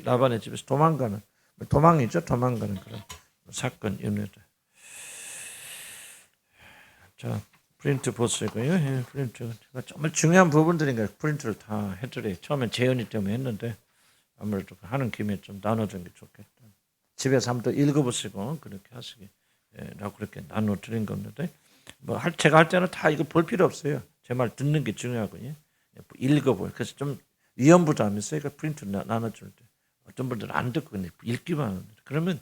라반의 집에서 도망가는 그런 사건입니다. 자, 프린트 보시고요. 예, 프린트 정말 중요한 부분들인가 프린트를 다 해드려요. 처음엔 재현이 때문에 했는데 아무래도 하는 김에 좀 나눠주는 게 좋겠다. 집에서 한번 더 읽어보시고 그렇게 하시기 라고 그렇게 나눠드린 겁니다. 뭐 제가 할 때는 다 이거 볼 필요 없어요. 제 말 듣는 게 중요하고요. 읽어보요. 그래서 좀 위험부담이 있어요. 그러니까 프린트 나눠줄 때 어떤 분들은 안 듣고 그냥 읽기만 합니다. 그러면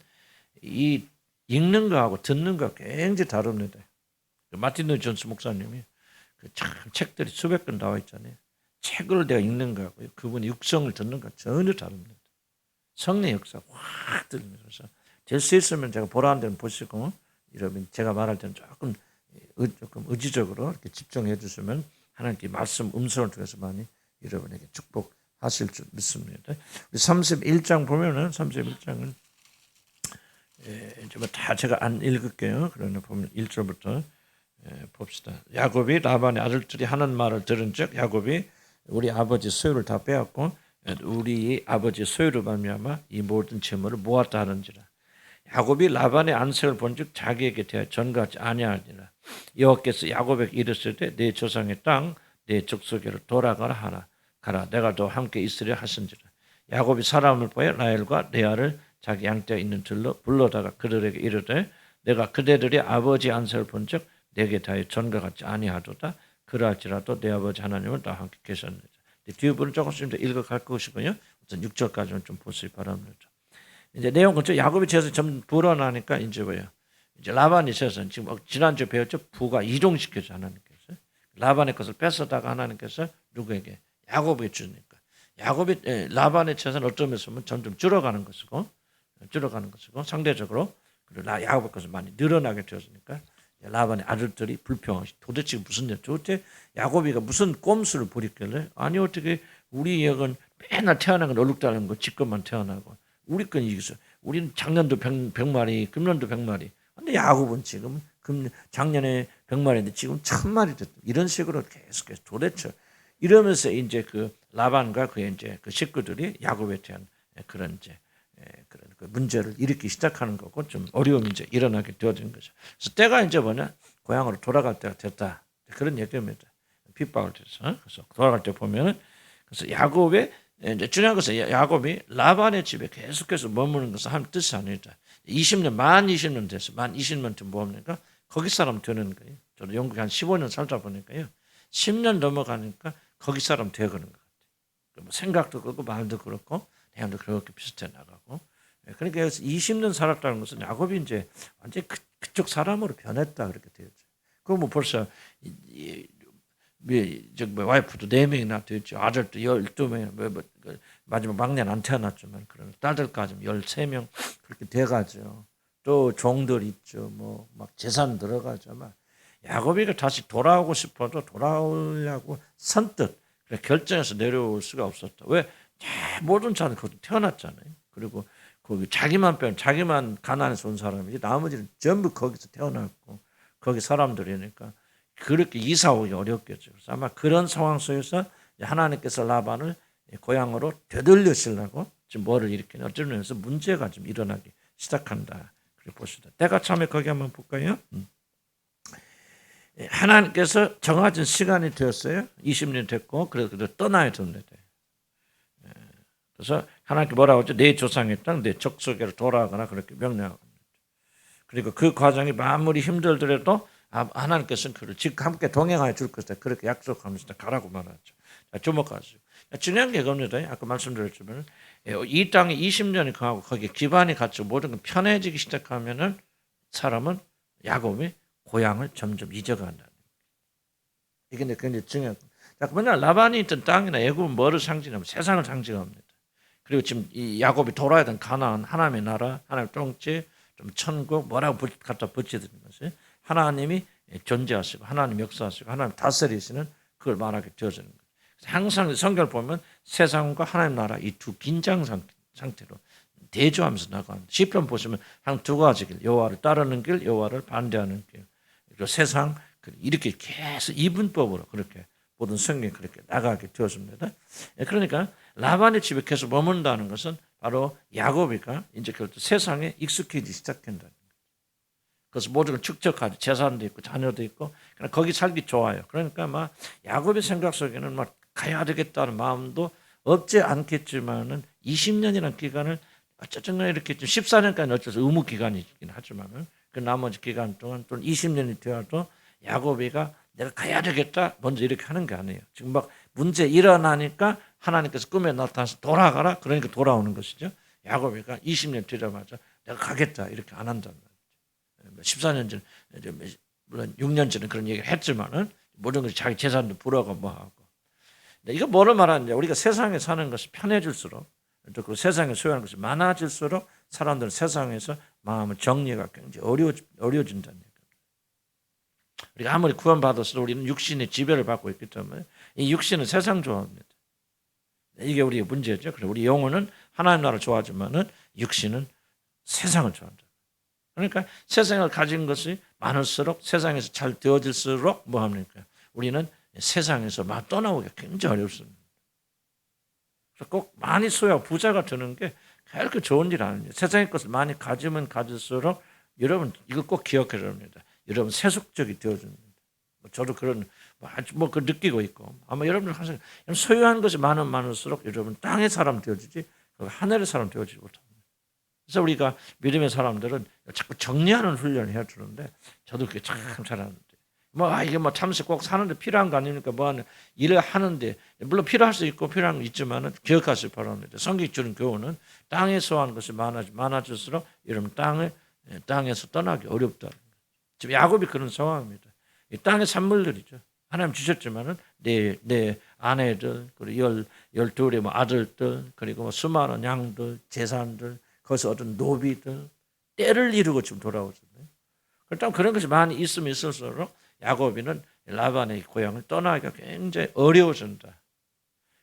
이 읽는 거하고 듣는 거 굉장히 다릅니다. 마틴 루터 존스 목사님이 참 책들이 수백 권 나와 있잖아요. 책을 내가 읽는 거하고 그분이 육성을 듣는 거 전혀 다릅니다. 성령 역사 확 들립니다. 그래서 될 수 있으면 제가 보라는 데는 보시고 이러면 제가 말할 때는 조금 의지적으로 이렇게 집중해 주시면 하나님께 말씀 음성을 통해서 많이 여러분에게 축복하실 줄 믿습니다. 우리 31장 보면은 31장은 이제 다 제가 안 읽을게요. 그러나 보면 1절부터 봅시다. 야곱이 라반의 아들들이 하는 말을 들은즉 야곱이 우리 아버지 소유를 다 빼앗고 우리 아버지 소유로 말미암아 이 모든 재물을 모았다 하는지라. 야곱이 라반의 안색을 본즉 자기에게 대하여 전가하지 아니하니라. 여호와께서 야곱에게 이르시되 내 조상의 땅 내 족속에로 돌아가라 하라. 가라 내가 너 함께 있으려 하신지라. 야곱이 사람을 보여 라헬과 레아를 자기 양떼에 있는 들로 불러다가 그들에게 이르되 내가 그대들의 아버지 안색을 본즉 내게 대하여 전가하지 아니하도다. 그러할지라도 내 아버지 하나님은 나와 함께 계셨느니라. 뒷부분은 조금씩 더 읽어갈 것이고요. 우선 6절까지는 좀 보시기 바랍니다. 이제 내용은 야곱이 재서 좀 불어나니까 이제 뭐예요? 이제 라반이 재서 지금 지난주에 배웠죠. 부가 이동시켜서 하나님께서 라반의 것을 뺏어다가 하나님께서 누구에게? 야곱에게 주니까. 야곱이 라반의 재산은 어떤 면에서 보면 점점 줄어가는 것이고 상대적으로 그리고 야곱의 것은 많이 늘어나게 되었으니까 라반의 아들들이 불평하시. 도대체 무슨 일? 도대체 야곱이가 무슨 꼼수를 부리길래? 아니 어떻게 우리 역은 맨날 태어난 건 얼룩다는 거 집것만 태어나고 우리 건 이기서 우리는 작년도 100마리, 금년도 100마리. 근데 야곱은 지금 작년에 100마리인데 지금 1000마리 됐다. 이런 식으로 계속해서 도대체 이러면서 이제 그 라반과 그의 이제 그 식구들이 야곱에 대한 그런 이제 그런 그 문제를 일으키기 시작하는 거고 좀 어려움이 이제 일어나게 되어진 거죠. 그래서 때가 이제 뭐냐 고향으로 돌아갈 때가 됐다. 그런 얘기입니다. 핍박을 해서 그래서 돌아갈 때 보면은 그래서 야곱의 이제 중요한 것은 야곱이 라반의 집에 계속해서 머무는 것은 한 뜻이 아니다. 20년 만 20년 됐어. 만 20년쯤 뭡니까? 거기 사람 되는 거예요. 저도 영국에 한 15년 살다 보니까요. 10년 넘어가니까 거기 사람 되어가는 것 같아요. 생각도 그렇고 말도 그렇고 내용도 그렇게 비슷해 나가고. 그러니까 여기서 20년 살았다는 것은 야곱이 이제 완전히 그쪽 사람으로 변했다 그렇게 되었죠. 그럼 뭐 벌써 와이프도 4명이나 되었죠. 아들도 12명, 마지막 막내는 안 태어났지만 그런 딸들까지 13명 그렇게 돼가죠. 또 종들 있죠. 뭐 막 재산 들어가죠. 막 야곱이가 다시 돌아오고 싶어도 돌아오려고 선뜻 결정해서 내려올 수가 없었다. 왜? 모든 자는 거기 태어났잖아요. 그리고 거기 자기만 가난해서 온 사람이지 나머지는 전부 거기서 태어났고 거기 사람들이니까 그렇게 이사 오기 어렵겠죠. 그래서 아마 그런 상황 속에서 하나님께서 라반을 고향으로 되돌리시려고 지금 뭐를 일으키는 어쩌면 면에서 문제가 좀 일어나기 시작한다. 그렇게 보시다. 때가 참에 거기 한번 볼까요? 하나님께서 정해진 시간이 되었어요. 20년 됐고 그래서 떠나야 됩니다. 그래서 하나님께 뭐라고 하죠? 내 조상의 땅, 내 족속에로 돌아가거나 그렇게 명령합니다. 그리고 그 과정이 아무리 힘들더라도 하나님께서는 그를 지금 함께 동행하여 줄 것이다. 그렇게 약속하면서 가라고 말하죠. 자, 주목하세요. 중요한 게 겁니다. 아까 말씀드렸지만 이 땅에 20년이 가고 거기에 기반이 갖추고 모든 게 편해지기 시작하면은 사람은 야곱이 고향을 점점 잊어간다. 이게 굉장히 중요한 겁니다. 자, 그러면 라반이 있던 땅이나 애굽은 뭐를 상징하면 세상을 상징합니다. 그리고 지금 이 야곱이 돌아야 되는 가나안 하나님의 나라, 하나님의 통치, 좀 천국 뭐라고 갖다 붙여드리는 것이 하나님이 존재하시고 하나님 역사하시고 하나님 다스리시는 그걸 말하게 되어지는 거예요. 항상 성경을 보면 세상과 하나님 나라 이 두 긴장 상태로 대조하면서 나가는 시편 보시면 한 두 가지 길 여호와를 따르는 길 여호와를 반대하는 길 그리고 세상 이렇게 계속 이분법으로 그렇게 모든 성경이 그렇게 나가게 되었습니다. 그러니까 라반의 집에 계속 머문다는 것은 바로 야곱이가 이제 그 세상에 익숙해지기 시작한다. 그래서 모든 걸 축적하죠. 재산도 있고 자녀도 있고 거기 살기 좋아요. 그러니까 막 야곱의 생각 속에는 막 가야 되겠다는 마음도 없지 않겠지만은 20년이라는 기간을 어쨌든 이렇게 14년까지 어째서 의무 기간이긴 하지만은 그 나머지 기간 동안 또 20년이 되어도 야곱이가 내가 가야 되겠다 먼저 이렇게 하는 게 아니에요. 지금 막 문제 일어나니까 하나님께서 꿈에 나타나서 돌아가라 그러니까 돌아오는 것이죠. 야곱이가 20년 되자마자 내가 가겠다 이렇게 안 한단 말이죠. 14년 전 물론 6년 전에 그런 얘기를 했지만은 모든 것이 자기 재산도 불어가 뭐 하고 이거 뭐를 말하느냐 우리가 세상에 사는 것이 편해질수록 또 그 세상에 소유하는 것이 많아질수록 사람들은 세상에서 마음의 정리가 굉장히 어려워진다는 얘기입니다. 우리가 아무리 구원받았어도 우리는 육신의 지배를 받고 있기 때문에 이 육신은 세상 좋아합니다. 이게 우리의 문제죠. 그래서 우리 영혼은 하나님 나라를 좋아하지만은 육신은 세상을 좋아한다. 그러니까 세상을 가진 것이 많을수록 세상에서 잘 되어질수록 뭐 합니까? 우리는 세상에서 막 떠나오기가 굉장히 어렵습니다. 그래서 꼭 많이 소유하고 부자가 되는 게 그렇게 좋은 일 아닙니다. 세상의 것을 많이 가지면 가질수록 여러분 이거 꼭 기억해야 합니다. 여러분 세속적이 되어집니다. 저도 그런 그 느끼고 있고 아마 여러분들 항상 소유한 것이 많으면 많을수록 여러분 땅의 사람 되어지지 하늘의 사람 되어지지 못합니다. 그래서 우리가 믿음의 사람들은 자꾸 정리하는 훈련을 해야 되는데 저도 그게 참 잘하는데 이게 참새 꼭 사는데 필요한 거 아닙니까? 일을 하는데 물론 필요할 수 있고 필요한 거 있지만은 기억하시기 바랍니다. 성경이 주는 교훈은 땅에 소유한 것이 많아질수록 여러분 땅에서 떠나기 어렵다. 지금 야곱이 그런 상황입니다. 이 땅의 산물들이죠. 하나님 주셨지만은 내 아내들 그리고 12의 아들들 그리고 수많은 양들 재산들 거기서 얻은 노비들 때를 이루고 지금 돌아오잖아요. 그렇다면 그런 것이 많이 있으면 있을수록 야곱이는 라반의 고향을 떠나기가 굉장히 어려워진다.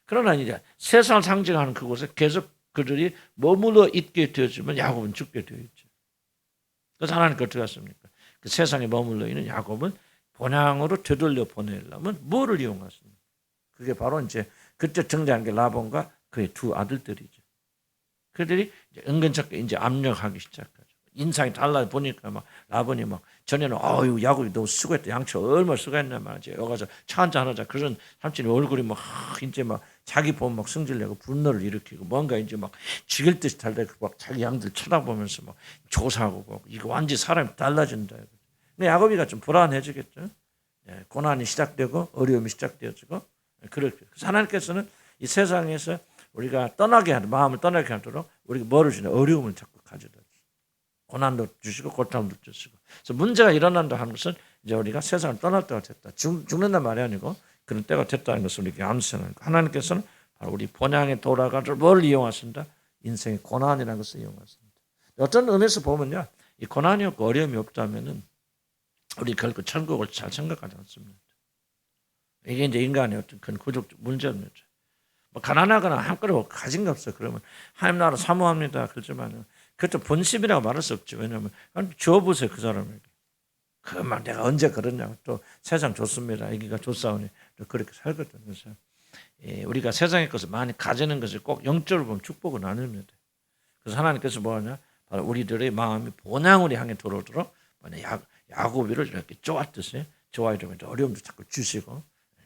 그러나 이제 세상을 상징하는 그곳에 계속 그들이 머물러 있게 되어지면 야곱은 죽게 되어 있죠. 그래서 하나님께 어떻게 하십니까? 그 세상에 머물러 있는 야곱은 본향으로 되돌려 보내려면 뭐를 이용하십니까? 그게 바로 이제 그때 등장한 게 라반과 그의 두 아들들이죠. 그들이 이제 은근찮게 이제 압력하기 시작하죠. 인상이 달라 보니까 라반이 전에는 야곱이 너무 수고했다. 양치 얼마나 수고했나 말이지. 여기 가서 차 한잔 하자. 그런 삼촌이 얼굴이 이제 자기 보면 승질내고 분노를 일으키고 뭔가 이제 죽일 듯이 달래고 자기 양들 쳐다보면서 조사하고 이거 완전히 사람이 달라진다. 근데 야곱이가 좀 불안해지겠죠. 고난이 시작되고 어려움이 시작되어지고 그렇게. 그래서 하나님께서는 이 세상에서 우리가 마음을 떠나게 하도록 우리가 뭐를 주냐 어려움을 자꾸 가져다 주시고 고난도 주시고 고통도 주시고. 그래서 문제가 일어난다 하는 것은 이제 우리가 세상을 떠날 때가 됐다. 죽는단 말이 아니고 그런 때가 됐다는 것을 우리가 암시하는 거예요. 하나님께서는 바로 우리 본향에 돌아가서 뭘 이용하신다? 인생의 고난이라는 것을 이용하십니다. 어떤 의미에서 보면요, 이 고난이 없고 어려움이 없다면은 우리 결코 천국을 잘 생각하지 않습니다. 이게 이제 인간의 어떤 큰 구조적 문제입니다. 가난하거나 한꺼번에 가진 게 없어요. 그러면 하나님 나라 사모합니다. 그렇지만 그것도 본심이라고 말할 수 없죠. 왜냐하면 줘보세요. 그 사람에게. 그만 내가 언제 그러냐고 또 세상 좋습니다. 여기가 좋사오니 또 그렇게 살거든요. 그래서 우리가 세상의 것을 많이 가지는 것을 꼭 영적으로 보면 축복은 아닙니다. 그래서 하나님께서 뭐하냐? 바로 우리들의 마음이 본향으로 향해 들어오도록 야곱이를 이렇게 쪼았듯이 좋아하려면 어려움도 자꾸 주시고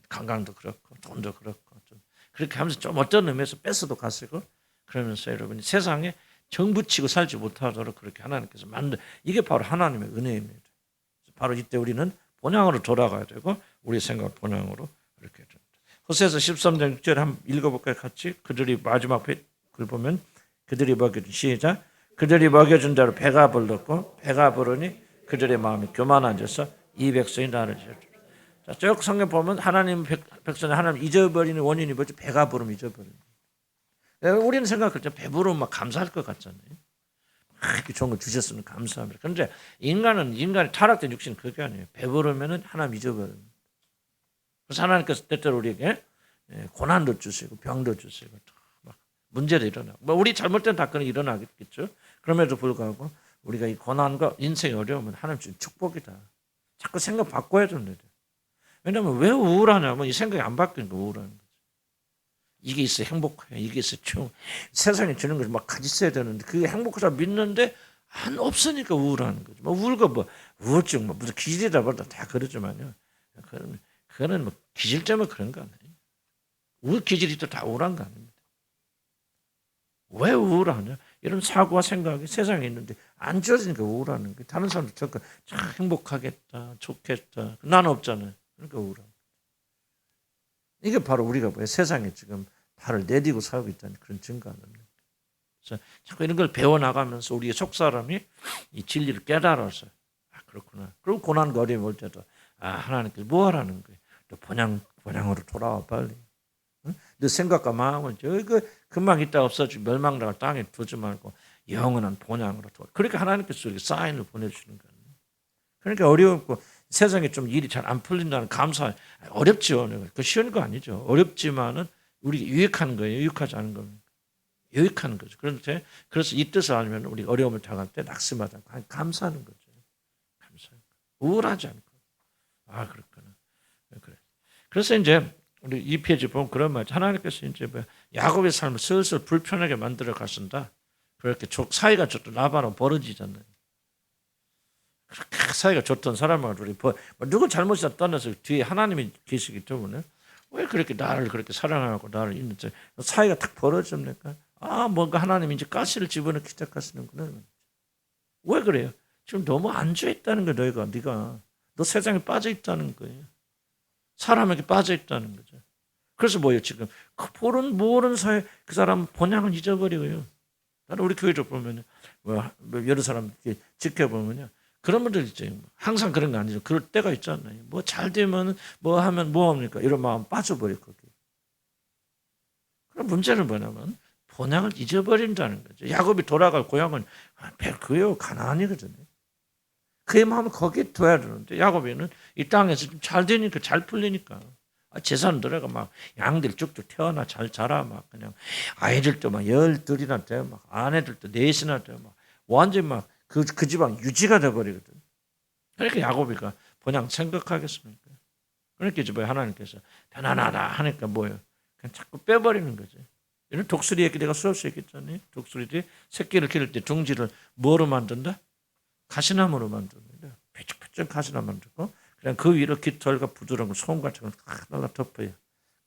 건강도 그렇고 돈도 그렇고 좀 그렇게 하면서 좀 어떤 의미에서 뺏어도 가시고 그러면서 여러분이 세상에 정부치고 살지 못하도록 그렇게 하나님께서 만든 이게 바로 하나님의 은혜입니다. 바로 이때 우리는 본향으로 돌아가야 되고 우리 생각을 본향으로 이렇게 됩니다. 호세아서 13장 6절 한번 읽어볼까요? 같이 그들이 마지막 글 보면 그들이 먹여준 시작 그들이 먹여준 대로 배가 불렀고 배가 부르니 그들의 마음이 교만해져서 이 백성이 나를 지었다. 자, 쭉 성경 보면 하나님 백성이 하나님 잊어버리는 원인이 뭐지? 배가 부르면 잊어버리는. 우리는 생각할 때 배부르면 감사할 것 같잖아요. 이렇게 좋은 거 주셨으면 감사합니다. 그런데 인간이 타락된 육신은 그게 아니에요. 배부르면은 하나님 잊어버립니다. 그래서 하나님께서 때때로 우리에게 고난도 주시고 병도 주시고 막 문제도 일어나고 우리 잘못된 다 그런 일어나겠죠. 그럼에도 불구하고 우리가 이 고난과 인생의 어려움은 하나님 주신 축복이다. 자꾸 생각 바꿔야 됩니다. 왜냐하면 왜 우울하냐면 이 생각이 안 바뀌니까 우울한 거죠. 이게 있어 행복해. 이게 있어 총 세상에 주는 걸 막 가지 써야 되는데 그게 행복하다 믿는데 안 없으니까 우울한 거죠. 뭐 우울가 뭐 우울증 뭐 무슨 기질이라 보다 다 그러지만요. 그거는 뭐 기질 때문에 그런 거 아니에요. 우울 기질이 또 다 우울한 거 아닙니다. 왜 우울하냐? 이런 사고와 생각이 세상에 있는데 안 주어지니까 우울하는 거예요. 다른 사람들 참 행복하겠다, 좋겠다. 나는 없잖아요. 그러니까 우울한. 이게 바로 우리가 왜 세상에 지금 발을 내디고 살고 있다는 그런 증거 아닙니까? 그래서 자꾸 이런 걸 배워나가면서 우리의 속사람이 이 진리를 깨달아서 아 그렇구나. 그리고 고난과 어려움이 올 때도 아 하나님께서 뭐 하라는 거예요. 또 본향으로 돌아와 빨리. 응? 너 생각과 마음은 저기 금방 있다 없어지고 멸망당할 땅에 두지 말고 영원한 본향으로 돌아. 그러니까 하나님께서 이렇게 사인을 보내주시는 거예요. 그러니까 어려웠고 세상에 좀 일이 잘 안 풀린다는 감사 어렵죠. 그 쉬운 거 아니죠. 어렵지만은 우리 유익한 거예요. 유익하지 않은 겁니다. 유익한 거죠. 그런데 그래서 이 뜻을 알면 우리 어려움을 당할 때 낙심하지 않고 감사하는 거죠. 감사하는 거. 우울하지 않고 아 그렇구나. 그래. 그래서 이제 우리 이 페이지 보면 그런 말 하나님께서 이제 뭐 야곱의 삶을 슬슬 불편하게 만들어 가신다. 그렇게 사이가 좋던 라반은 벌어지잖아요. 그렇게 사이가 좋던 사람을 우리 누구 잘못이다 떠나서 뒤에 하나님이 계시기 때문에 왜 그렇게 나를 그렇게 사랑하고 나를 있는지 사이가 탁 벌어집니까? 아 뭔가 하나님이 이제 가시를 집어넣기 시작하시는구나. 왜 그래요? 지금 너무 안주해 있다는 거야. 네가 너 세상에 빠져 있다는 거예요. 사람에게 빠져 있다는 거죠. 그래서 뭐예요 지금 그 모르는 사이 그 사람 본향을 잊어버리고요. 나는 우리 교회를 보면 뭐 여러 사람 지켜보면요. 그런 분들 있죠. 항상 그런 거 아니죠. 그럴 때가 있잖아요. 뭐 잘 되면 뭐 하면 뭐 합니까? 이런 마음 빠져버릴 거예요. 그럼 문제는 뭐냐면 본향을 잊어버린다는 거죠. 야곱이 돌아갈 고향은 그요 가나안이거든요. 그의 마음을 거기에 둬야 되는데 야곱이는 이 땅에서 좀 잘 되니까 잘 풀리니까 재산들에가 막 양들 쭉쭉 태어나 잘 자라 막 그냥 아이들도 막 12이나 돼 막 아내들도 4이나 돼 막 완전 막 그 집안 유지가 돼버리거든. 그러니까 야곱이가 본향 생각하겠습니까? 그러니까 이제 뭐 하나님께서 편안하다 하니까 뭐예요? 그냥 자꾸 빼버리는 거지. 이런 독수리 얘기 내가 수업 시켰잖아요. 독수리들이 새끼를 기를 때 둥지를 뭐로 만든다? 가시나무로 만듭니다. 뾰족뾰족 가시나무 만들고 그냥 그 위로 깃털과 부드러운 소금 같은 걸 탁 날라 덮어요.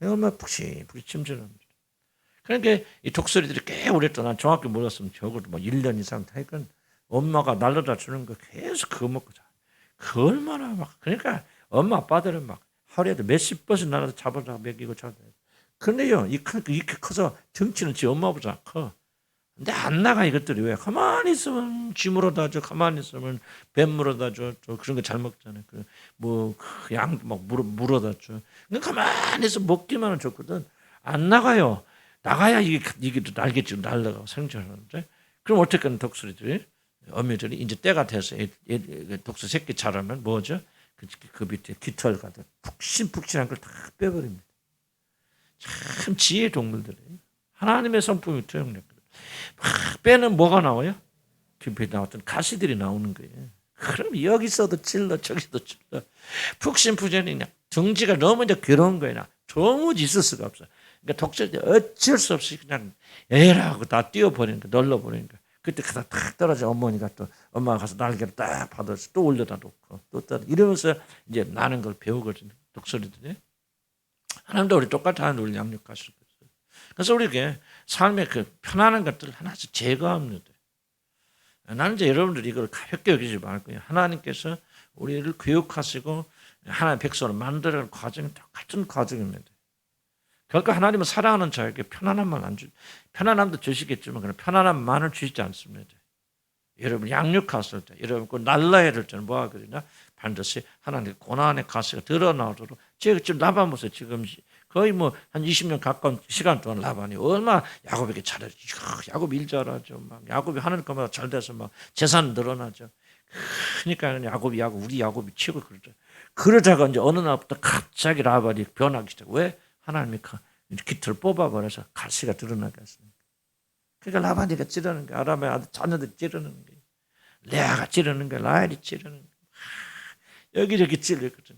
얼마나 푹신푹신 침전합니다. 그러니까 이 독수리들이 꽤 오랫동안 난 정확히 몰랐으면 적어도 뭐 1년 이상 타니까 엄마가 날려다 주는 거 계속 그거 먹고 자. 그 얼마나 막 그러니까 엄마 아빠들은 막 하루에도 몇십 번씩 날아서 잡아서 먹이고 자고. 근데요 이렇게 커서 덩치는 지 엄마보다 커. 근데 안 나가 이것들이 왜 가만히 있으면 쥐 물어다 줘 가만히 있으면 뱀 물어다 줘 그런 거 잘 먹잖아요. 그뭐양 막 물어다 줘. 근데 가만히 있으면 먹기만 은 좋거든. 안 나가요. 나가야 이게 또 날겠지 날라가고 생존하는데 그럼 어떻게 하는 독수리들이 어미들이 이제 때가 돼서 독수 새끼 자라면 뭐죠? 그 밑에 깃털 같은 푹신푹신한 걸 다 빼버립니다. 참 지혜 동물들이에요. 하나님의 성품이 투영됐거든요. 막 빼는 뭐가 나와요? 깊이 나왔던 가시들이 나오는 거예요. 그럼 여기서도 찔러 저기서도 찔러 푹신푹신이 그냥 둥지가 너무 이제 괴로운 거예요. 도무지 있을 수가 없어. 그러니까 독수리들이 어쩔 수 없이 그냥 에라고 다 뛰어버리는 거 널러버리는 거. 그때 그다 탁 떨어져 어머니가 또 엄마가 가서 날개를 딱 받아서 또 올려다 놓고 또 이러면서 이제 나는 걸 배우거든요. 독수리들이. 하나님도 우리 똑같이 하나님 우리 양육하실 거예요. 그래서 우리에게 삶의 그 편안한 것들을 하나씩 제거합니다. 나는 이제 여러분들이 이걸 가볍게 여기지 말고요. 하나님께서 우리를 교육하시고 하나님의 백성을 만들어가는 과정이 똑같은 과정입니다. 결국 하나님은 사랑하는 자에게 편안함만 안 주, 편안함도 주시겠지만 그런 편안함만을 주시지 않습니다. 여러분 양육했을 때, 여러분 그 날라야 될 때는 뭐 하거든요? 반드시 하나님의 고난의 가시가 드러나도록 제가 지금 라반 보세요. 지금 거의 뭐 한 20년 가까운 시간 동안 라반이 얼마나 야곱에게 잘해줘. 야곱 일 잘하죠. 막 야곱이 하는 것마다 잘 돼서 막 재산 늘어나죠. 그러니까 우리 야곱이 치고 그러죠. 그러다가 이제 어느 날부터 갑자기 라반이 변하기 시작. 왜? 하나님이 깃을 뽑아버려서 가시가 드러나게 했습니다. 그러니까 라반이가 찌르는 거야. 아람의 아들 자녀들이 찌르는 거예요. 레아가 찌르는 거야. 라헬이 찌르는 거야. 여기저기 찔렸거든요.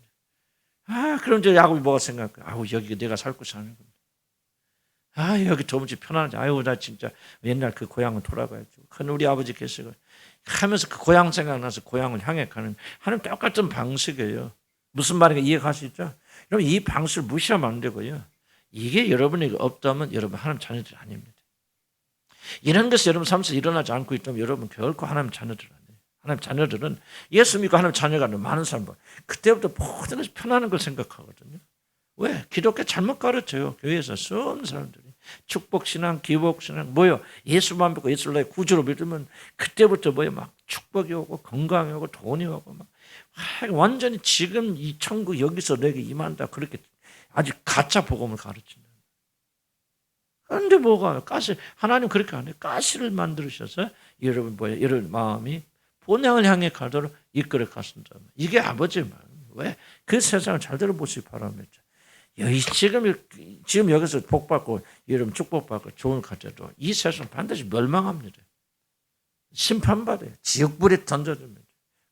그럼 이제 야곱이 뭐가 생각할까? 여기 내가 살 곳이 아니구나. 아, 여기 도무지 편안하지. 아유, 나 진짜 옛날 그 고향은 돌아가야지. 큰 우리 아버지 계시고 하면서 그 고향 생각나서 고향을 향해 가는 하는 똑같은 방식이에요. 무슨 말인가 이해가시죠? 여러분 이 방식을 무시하면 안 되고요. 이게 여러분에게 없다면 여러분 하나님 자녀들이 아닙니다. 이런 것이 여러분 삶에서 일어나지 않고 있다면 여러분 결코 하나님 자녀들 아니에요. 하나님 자녀들은 예수 믿고 하나님 자녀가 많은 사람들 그때부터 모든 것이 편안한 걸 생각하거든요. 왜? 기독교 잘못 가르쳐요. 교회에서 수많은 사람들이. 축복신앙, 기복신앙, 뭐요? 예수만 믿고 예수를 나의 구주로 믿으면 그때부터 뭐요? 막 축복이 오고 건강이 오고 돈이 오고 막 완전히 지금 이 천국 여기서 내게 임한다. 그렇게 아주 가짜 복음을 가르친다. 그런데 뭐가 가시 하나님 그렇게 안 해요. 가시를 만들으셔서 여러분 뭐예요? 여러분 마음이 본향을 향해 가도록 이끌어 가신다. 이게 아버지의 마음. 왜? 그 세상을 잘 들어보시기 바랍니다. 지금 여기서 복받고 여러분 축복받고 좋은 가져도 이 세상 반드시 멸망합니다. 심판받아요. 지옥불에 던져집니다.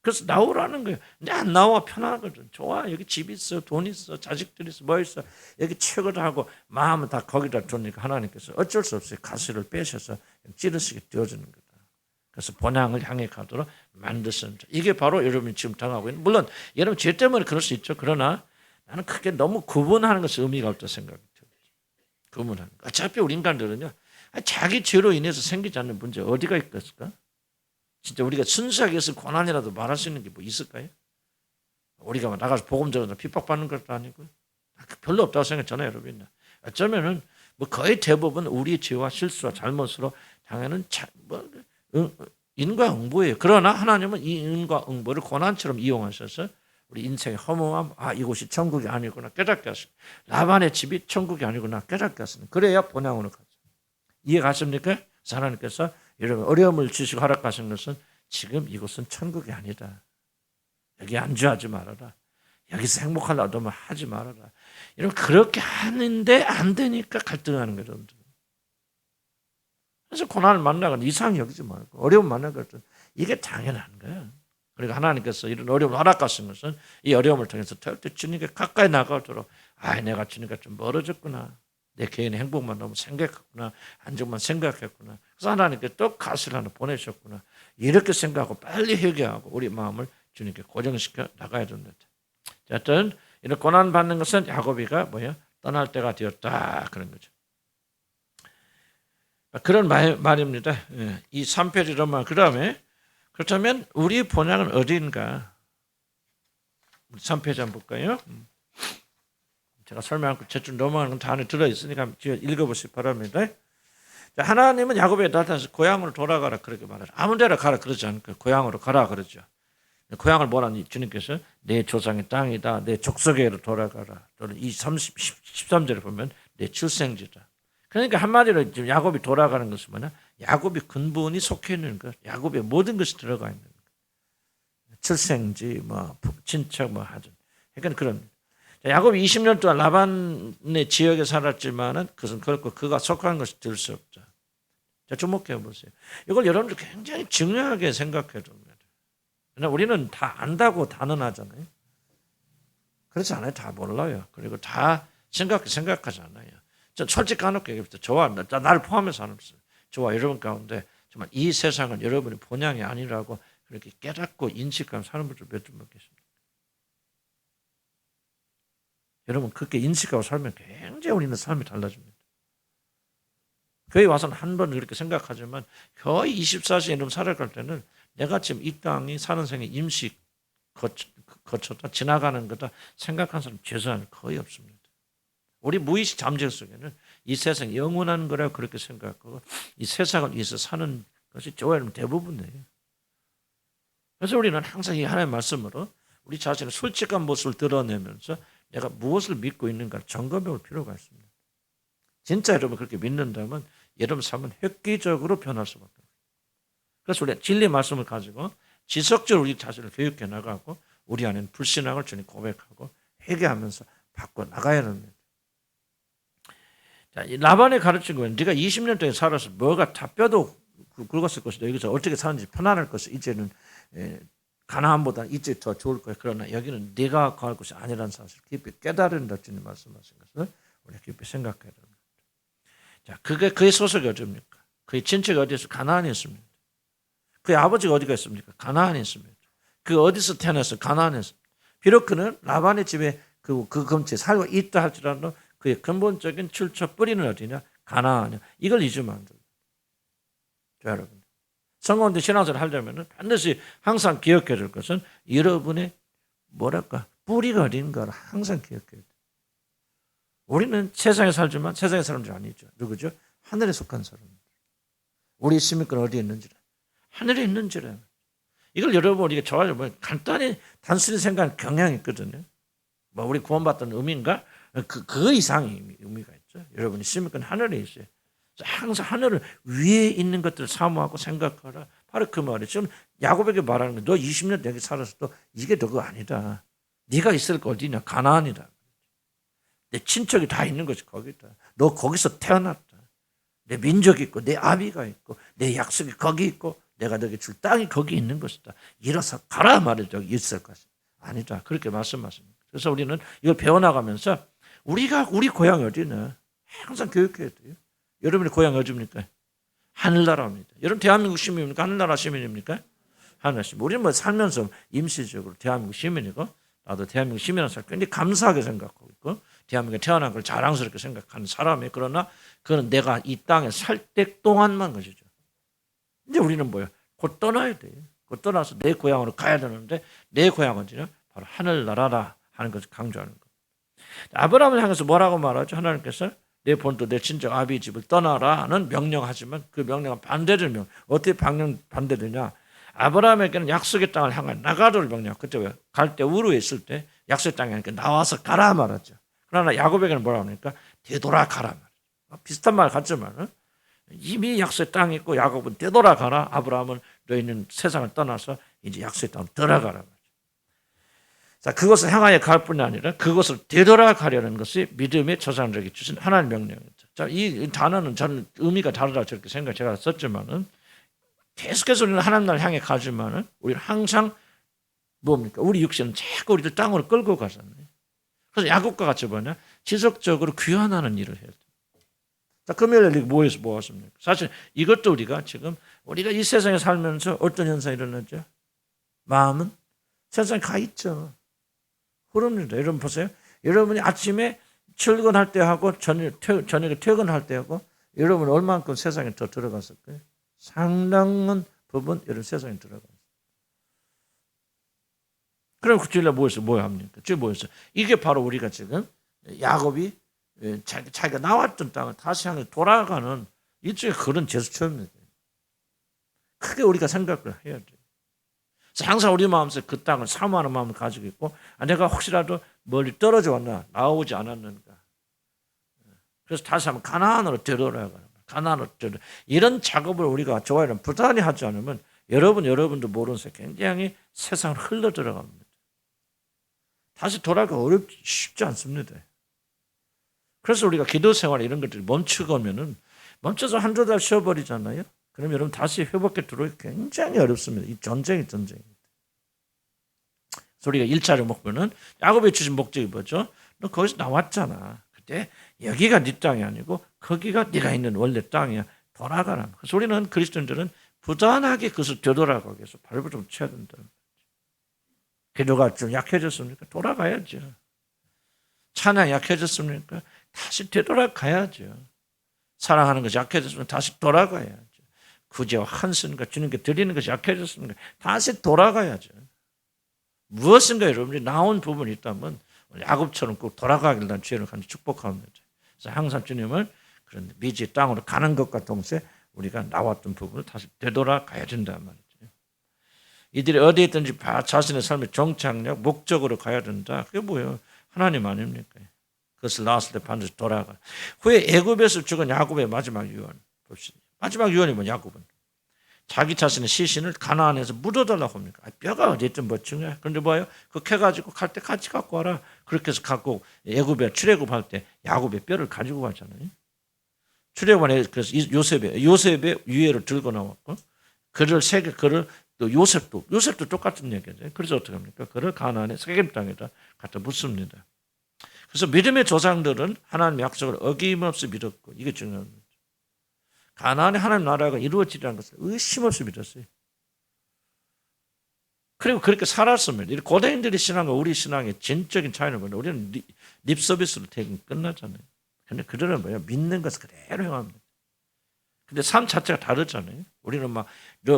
그래서 나오라는 거예요. 근데 안 나와 편하거든. 좋아. 여기 집 있어. 돈 있어. 자식들 있어. 뭐 있어. 여기 최고도 하고 마음은 다 거기다 두니까 하나님께서 어쩔 수 없이 가시를 빼셔서 찌르시게 되어주는 거다. 그래서 본향을 향해 가도록 만드십니다. 이게 바로 여러분이 지금 당하고 있는 물론 여러분 죄 때문에 그럴 수 있죠. 그러나 나는 크게 너무 구분하는 것은 의미가 없다 생각이 들어요. 구분하는 거. 어차피 우리 인간들은요. 자기 죄로 인해서 생기지 않는 문제 어디가 있겠을까? 진짜 우리가 순수하게 해서 고난이라도 말할 수 있는 게 뭐 있을까요? 우리가 나가서 복음 전하다 핍박받는 것도 아니고 별로 없다고 생각했잖아요, 여러분. 어쩌면은 뭐 거의 대부분 우리의 죄와 실수와 잘못으로 당하는 인과응보예요. 그러나 하나님은 이 인과응보를 고난처럼 이용하셔서 우리 인생의 허무함, 이곳이 천국이 아니구나 깨닫게 하시고 라반의 집이 천국이 아니구나 깨닫게 하시는 그래야 본향으로 가죠. 이해가십니까? 하나님께서 여러분 어려움을 주시고 허락하신 것은 지금 이곳은 천국이 아니다. 여기 안주하지 말아라. 여기서 행복하려고 하면 하지 말아라. 여러분 그렇게 하는데 안 되니까 갈등하는 거예요. 여러분들. 그래서 고난을 만나거나 이상히 여기지 말고 어려움 만나거든. 이게 당연한 거예요. 그리고 하나님께서 이런 어려움을 허락하신 것은 이 어려움을 통해서 절대 주님께 가까이 나가도록 내가 주님과 좀 멀어졌구나. 내 개인의 행복만 너무 생각했구나. 안정만 생각했구나. 그래서 하나님께 또 가시를 하나 보내셨구나. 이렇게 생각하고 빨리 회개하고 우리 마음을 주님께 고정시켜 나가야 된다. 하여튼 이런 고난 받는 것은 야곱이가 뭐야? 떠날 때가 되었다. 그런 거죠. 그런 말입니다. 이 3페이지로만 그 다음에 그렇다면 우리 본향은 어디인가? 3페이지 한번 볼까요? 제가 설명하고 제줄 넘어가는 건 다 안에 들어있으니까 읽어보시기 바랍니다. 하나님은 야곱에게 나타나서 고향으로 돌아가라 그렇게 말해요. 아무 데나 가라 그러지 않고 고향으로 가라 그러죠. 고향을 뭐라니 주님께서 내 조상의 땅이다. 내 족속에로 돌아가라. 또는 이 13절에 보면 내 출생지다. 그러니까 한마디로 지금 야곱이 돌아가는 것은 뭐냐? 야곱이 근본이 속해 있는 것. 야곱의 모든 것이 들어가 있는 것. 출생지, 친척, 하든. 그러니까 그런. 야곱이 20년 동안 라반의 지역에 살았지만은 그것은 결코 그가 속한 것이 될 수 없다. 자, 주목해 보세요. 이걸 여러분들 굉장히 중요하게 생각해 줍니다. 우리는 다 안다고 단언하잖아요. 그렇지 않아요. 다 몰라요. 그리고 다 생각하지 않아요. 전 솔직히 까놓고 얘기합니다. 저와 나를 포함해서 하는 것은 저와 여러분 가운데 정말 이 세상은 여러분의 본향이 아니라고 그렇게 깨닫고 인식하는 사람들도 몇 분 계십니다. 여러분 그렇게 인식하고 살면 굉장히 우리는 삶이 달라집니다. 교회 와서는 한 번 이렇게 생각하지만 거의 24시간 이름 살아갈 때는 내가 지금 이 땅이 사는 생에 임시 거쳤다 지나가는 거다 생각하는 사람 최소한 거의 없습니다. 우리 무의식 잠재 속에는 이 세상 영원한 거라고 그렇게 생각하고 이 세상을 위해서 사는 것이 저와는 대부분이에요. 그래서 우리는 항상 이 하나님의 말씀으로 우리 자신의 솔직한 모습을 드러내면서 내가 무엇을 믿고 있는가 점검해 볼 필요가 있습니다. 진짜 여러분 그렇게 믿는다면 여러분 삶은 획기적으로 변할 수밖에 없어요. 그래서 우리가 진리 말씀을 가지고 지속적으로 우리 자신을 교육해 나가고 우리 안에는 불신앙을 주님 고백하고 회개하면서 바꿔 나가야 합니다. 자, 라반의 가르친 거는 네가 20년 동안 살아서 뭐가 다 뼈도 굵었을 것이다. 여기서 어떻게 사는지 편안할 것이 이제는 가나안보다 이제 더 좋을 거야. 그러나 여기는 네가 거할 것이 아니라는 사실을 깊이 깨달은다 주님 말씀하신 것을 우리가 깊이 생각해야 됩니다. 자, 그의 소속이 어디입니까? 그의 친척이 어디에서? 가나안에 있습니다. 그의 아버지가 어디가 있습니까? 가나안에 있습니다. 그 어디서 태어나서? 가나안에 있습니다. 비록 그는 라반의 집에 그 근처에 살고 있다 할지라도 그의 근본적인 출처 뿌리는 어디냐? 가나안이야. 이걸 잊으면 안 돼요. 자, 여러분. 성공대 신앙생활을 하려면 반드시 항상 기억해야 될 것은 여러분의 뿌리가 어딘가를 항상 기억해야 돼요. 우리는 세상에 살지만 세상의 사람들 아니죠. 누구죠? 하늘에 속한 사람들. 우리 시민권 어디에 있는지라. 하늘에 있는지라. 이걸 여러분 우리가 좋아요. 간단히 단순히 생각하는 경향이 있거든요. 우리 구원받던 의미인가? 그 이상의 의미가 있죠. 여러분이 시민권 하늘에 있어요. 항상 하늘을 위에 있는 것들을 사모하고 생각하라. 바로 그 말이에요. 지금 야곱에게 말하는 거예요. 너 20년 여기 살았어도 이게 너가 아니다. 네가 있을 거 어디냐? 가나안이다. 내 친척이 다 있는 것이 거기다. 너 거기서 태어났다. 내 민족이 있고 내 아비가 있고 내 약속이 거기 있고 내가 너에게 줄 땅이 거기 있는 것이다. 일어서 가라 말이죠. 있을 것이 아니다. 그렇게 말씀하십니다. 그래서 우리는 이걸 배워나가면서 우리 고향이 어디냐? 항상 교육해야 돼요. 여러분의 고향이 어디입니까? 하늘나라입니다. 여러분 대한민국 시민입니까? 하늘나라 시민입니까? 하늘나라 시민. 우리는 살면서 임시적으로 대한민국 시민이고 나도 대한민국 시민이라는 사람 굉장히 감사하게 생각하고 있고 대한민국에 태어난 걸 자랑스럽게 생각하는 사람이 그러나 그는 내가 이 땅에 살 때 동안만 것이죠. 이제 우리는 뭐예요? 곧 떠나야 돼요. 곧 떠나서 내 고향으로 가야 되는데 내 고향은 어디냐? 바로 하늘나라라 하는 것을 강조하는 것. 아브라함을 향해서 뭐라고 말하죠? 하나님께서 내 본토 내 친척 아비 집을 떠나라는 명령하지만 그 명령은 반대를 어떻게 반대되냐? 아브라함에게는 약속의 땅을 향해 나가도록 명령. 그때 왜? 갈 때 우르에 있을 때 약속의 땅에 하니까 나와서 가라 말하죠. 그러나 야곱에게는 뭐라고 하니까 되돌아가라 말이죠. 비슷한 말 같지만 이미 약속의 땅이 있고 야곱은 되돌아가라. 아브라함은 너희는 세상을 떠나서 이제 약속의 땅으로 들어가라 말이죠. 자, 그것을 향하여 갈 뿐이 아니라 그것을 되돌아가려는 것이 믿음의 조상들에게 주신 하나님의 명령이죠. 자, 이 단어는 저는 의미가 다르다 저렇게 제가 썼지만은 계속해서 우리는 하나님 나라를 향해 가지만은 우리는 항상 뭡니까? 우리 육신은 자꾸 우리들 땅으로 끌고 가잖아요. 그래서 야곱과 같이 뭐냐? 지속적으로 귀환하는 일을 해야 돼요. 자, 금요일에 모였습니까? 사실 이것도 우리가 이 세상에 살면서 어떤 현상이 일어나죠? 마음은 세상에 가 있죠. 흐릅니다. 여러분 보세요. 여러분이 아침에 출근할 때 하고 저녁에 퇴근할 때 하고 여러분 얼만큼 세상에 더 들어갔을 거예요? 상당한 부분 여러분 세상에 들어가요. 그럼 그 주일날 모여서 뭐 합니까? 주일 모여서 이게 바로 우리가 지금 야곱이 자기가 나왔던 땅을 다시 향해 돌아가는 일종의 그런 제스처입니다. 크게 우리가 생각을 해야 돼요. 항상 우리 마음속에 그 땅을 사모하는 마음을 가지고 있고 내가 혹시라도 멀리 떨어져 왔나 나오지 않았는가. 그래서 다시 한번 가나안으로 되돌아가는 가나안으로 이런 작업을 우리가 좋아하는 부단히 하지 않으면 여러분도 모르는 사이 굉장히 세상을 흘러 들어갑니다. 다시 돌아가기 쉽지 않습니다. 그래서 우리가 기도 생활 이런 것들이 멈춰서 한두 달 쉬어버리잖아요. 그럼 여러분 다시 회복해 들어오기 굉장히 어렵습니다. 이 전쟁입니다. 그래서 우리가 1차를 먹으면은 야곱이 주신 목적이 뭐죠? 너 거기서 나왔잖아. 그때 여기가 네 땅이 아니고 거기가 네가 있는 원래 땅이야. 돌아가라. 그래서 우리는 그리스도인들은 부단하게 그것을 되돌아가기 위해서 발을 좀 쳐야 된다. 기도가 좀 약해졌습니까? 돌아가야죠. 찬양 약해졌습니까? 다시 되돌아가야죠. 사랑하는 것이 약해졌으면 다시 돌아가야죠. 구제와 한순과 주님께 드리는 것이 약해졌습니까? 다시 돌아가야죠. 무엇인가 여러분들이 나온 부분이 있다면 야곱처럼 꼭 돌아가길 난 주님을 간절히 축복합니다. 그래서 항상 주님을 그런 미지의 땅으로 가는 것과 동시에 우리가 나왔던 부분을 다시 되돌아가야 된단 말이죠. 이들이 어디에 있든지 자신의 삶의 정착력, 목적으로 가야 된다. 그게 뭐예요? 하나님 아닙니까? 그것을 나왔을 때 반드시 돌아가. 후에 애굽에서 죽은 야곱의 마지막 유언 봅시다. 마지막 유언이 뭐냐? 야곱은 자기 자신의 시신을 가나안에서 묻어달라고 합니까? 뼈가 어디 있든 뭐 중요해. 그런데 뭐예요? 그렇게 해가지고 갈 때 같이 갖고 와라. 그렇게 해서 갖고 애굽에 출애굽할 때 야곱의 뼈를 가지고 가잖아요. 출애굽한 그래서 요셉의 유해를 들고 나왔고 그를 또 요셉도 똑같은 얘기죠. 그래서 어떻게 합니까? 그를 가나안의 세겜 땅에다 갖다 묻습니다. 그래서 믿음의 조상들은 하나님의 약속을 어김없이 믿었고 이게 중요합니다. 가나안의 하나님 나라가 이루어지리라는 것을 의심 없이 믿었어요. 그리고 그렇게 살았습니다. 고대인들의 신앙과 우리 신앙의 진적인 차이는 뭐냐? 우리는 립 서비스로 되긴 끝나잖아요. 근데 그들은 뭐야? 믿는 것을 그대로 행합니다. 근데 삶 자체가 다르잖아요. 우리는 막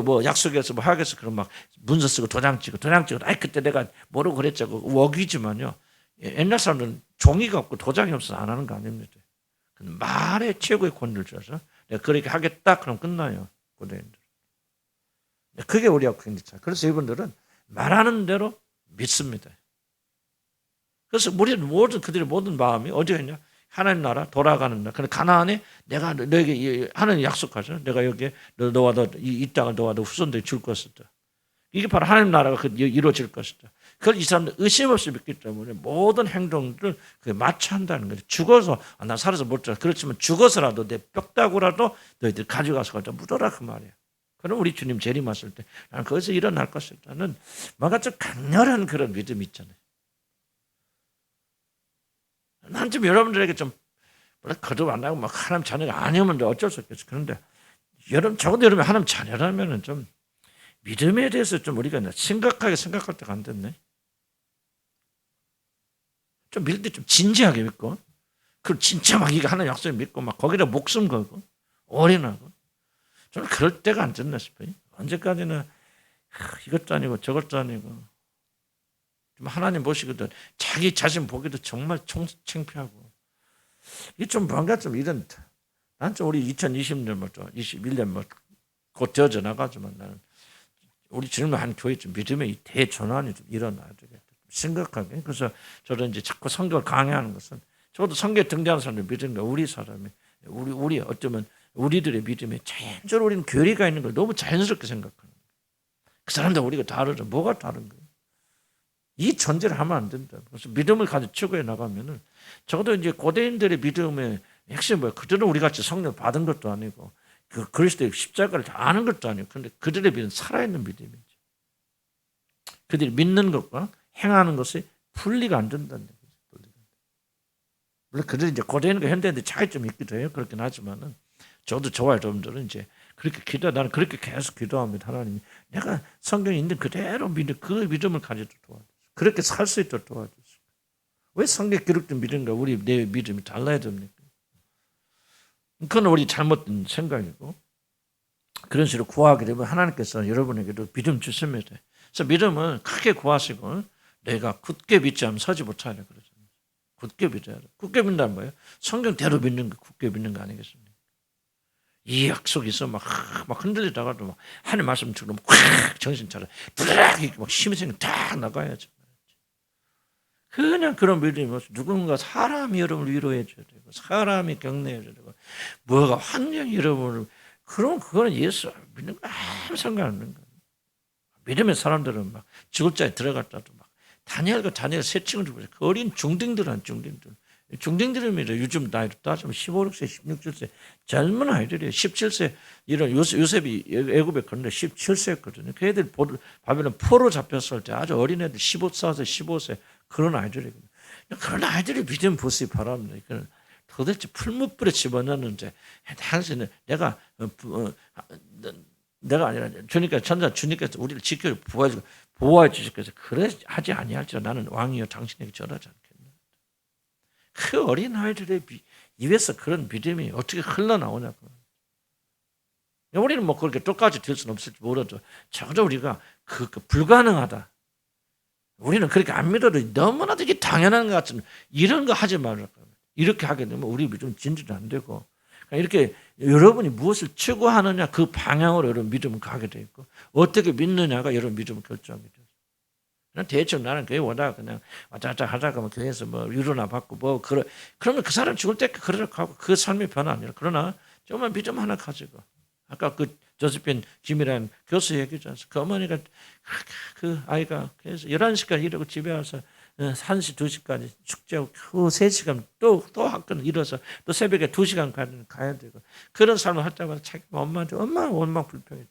뭐 약속에서 뭐 하겠어 그럼 막 문서 쓰고 도장 찍고 아이 그때 내가 뭐라고 그랬자고 워기지만요. 옛날 사람들은 종이가 없고 도장이 없어서 안 하는 거 아닙니다. 말에 최고의 권위를 줘서 내가 그렇게 하겠다 그럼 끝나요. 고대인들. 그게 우리하고 굉장히 차이. 그래서 이분들은 말하는 대로 믿습니다. 그래서 우리는 그들의 모든 마음이 어디가 있냐? 하나님 나라 돌아가는 날. 근데 가나안에 내가 너에게 하나님 약속하죠. 내가 여기에 너와 이 땅을 너와 너 후손들이 줄 것이다. 이게 바로 하나님 나라가 이루어질 것이다. 그걸 이 사람들 의심 없이 믿기 때문에 모든 행동들을 그에 맞춰 한다는 거죠. 죽어서 나 살아서 못 자. 그렇지만 죽어서라도 내 뼈다구라도 너희들 가져가서 갖다 묻어라 그 말이야. 그럼 우리 주님 재림하실 때 나는 거기서 일어날 것이다는 뭔가 좀 강렬한 그런 믿음이 있잖아요. 난 좀 여러분들에게 좀 거듭 안 나고 막 하나님 자녀가 아니면 어쩔 수 없겠어. 그런데 적어도 여러분 하나님 자녀라면은 좀 믿음에 대해서 좀 우리가 심각하게 생각할 때가 안 됐네. 좀 믿을 때 좀 진지하게 믿고, 그 진짜 막 이게 하나님 약속을 믿고 막 거기다 목숨 걸고 올인하고. 저는 그럴 때가 안 됐나 싶어요. 언제까지나 이것도 아니고 저것도 아니고 좀 하나님 보시거든 자기 자신 보기도 정말 창피하고 이게 좀 뭔가 좀 이런 난 좀 우리 2020년 뭐 21년 뭐 곧 되어져 나가지만 나는 우리 주님의 한 교회 좀 믿음의 대전환이 좀 일어나야 되겠다. 심각하게. 그래서 저는 이제 자꾸 성경을 강해하는 것은 저도 성경에 등장하는 사람들 믿음과 우리 사람이 우리 어쩌면 우리들의 믿음에 자연적으로 우리는 괴리가 있는 걸 너무 자연스럽게 생각하는 거예요. 그 사람들 우리가 다르죠. 뭐가 다른 거예요? 이 전제를 하면 안 된다. 그래서 믿음을 가지고 추구해 나가면은 적어도 이제 고대인들의 믿음의 핵심이 뭐야? 그들은 우리 같이 성령 받은 것도 아니고 그 그리스도의 십자가를 다 아는 것도 아니고 그런데 그들의 믿음은 살아있는 믿음이죠. 그들이 믿는 것과 행하는 것이 분리가 안 된다는 거죠. 물론 그들이 이제 고대인과 현대인들 차이점이 있기도 해요. 그렇긴 하지만은 저도 저와 여러분들은 이제 그렇게 나는 그렇게 계속 기도합니다. 하나님이 내가 성경에 있는 그대로 믿는 그 믿음을 가지도록 도와주세요. 그렇게 살 수 있도록 도와주세요. 왜 성경에 기록된 믿음과 내 믿음이 달라야 됩니까? 그건 우리 잘못된 생각이고 그런 식으로 구하게 되면 하나님께서 여러분에게도 믿음 주십니다. 그래서 믿음은 크게 구하시고 내가 굳게 믿지 않으면 서지 못하라 그러잖아요. 굳게 믿어야 돼. 굳게 믿는다는 뭐예요? 성경대로 믿는 거 굳게 믿는 거 아니겠습니까? 이 약속이 있어 막 흔들리다가도 막 하나님 말씀 들으면 콱 정신 차려 부드락 이렇게 막 힘이 생겨 딱 나가야죠. 그냥 그런 믿음이 없어. 누군가 사람이 여러분을 위로해 줘야 되고 사람이 격려해 줘야 되고 뭐가 환경이 여러분을 그거는 예수 믿는 거 아무 상관없는 거예요. 믿음의 사람들은 막 죽을 자에 들어갔다도 막 다니엘과 다니엘 세 친구들 보세요. 그 어린 중딩들입니다. 요즘 나이로 따지면 15, 16세, 16세 젊은 아이들이에요. 17세 이런 요셉이 애굽에 갔는데 17세였거든요. 그 애들 바벨론 포로 잡혔을 때 아주 어린 애들 14세, 15세 그런 아이들이거든요. 그런 아이들이 믿음 보시기 바랍니다. 도대체 풀무불에 집어넣는데 당신은 내가 아니라 주님께서 우리를 지켜 보호해 주시께서 그래 하지 아니할지라 나는 왕이여 당신에게 절하지 않겠나. 그 어린 아이들의 입에서 그런 믿음이 어떻게 흘러나오냐고. 우리는 뭐 그렇게 똑같이 될 수는 없을지 모르죠. 적어도 우리가 그 불가능하다. 우리는 그렇게 안 믿어도 너무나도 이게 당연한 것 같은 이런 거 하지 말라고. 이렇게 하게 되면 우리 믿음 진전이 안 되고 이렇게 여러분이 무엇을 추구하느냐 그 방향으로 여러분 믿음을 가게 돼 있고 어떻게 믿느냐가 여러분 믿음을 결정하게 돼요. 대충 나는 교회 오다가 그냥 왔다 갔다 하다가 뭐 교회에서 뭐 위로나 받고 뭐 그러면 그 사람 죽을 때까지 그러려고 하고 그 삶의 변화 아니라 그러나 정말 믿음 하나 가지고 아까 그 조세핀 김이라는 교수 얘기죠. 그 어머니가 그 아이가 그래서 11시까지 일하고 집에 와서 1시, 2시까지 축제하고 그 3시간 또 학교는 일어서 또 새벽에 2시간 가야 되고 그런 삶을 할 때마다 자기 엄마한테 얼마나 원망 불평했죠.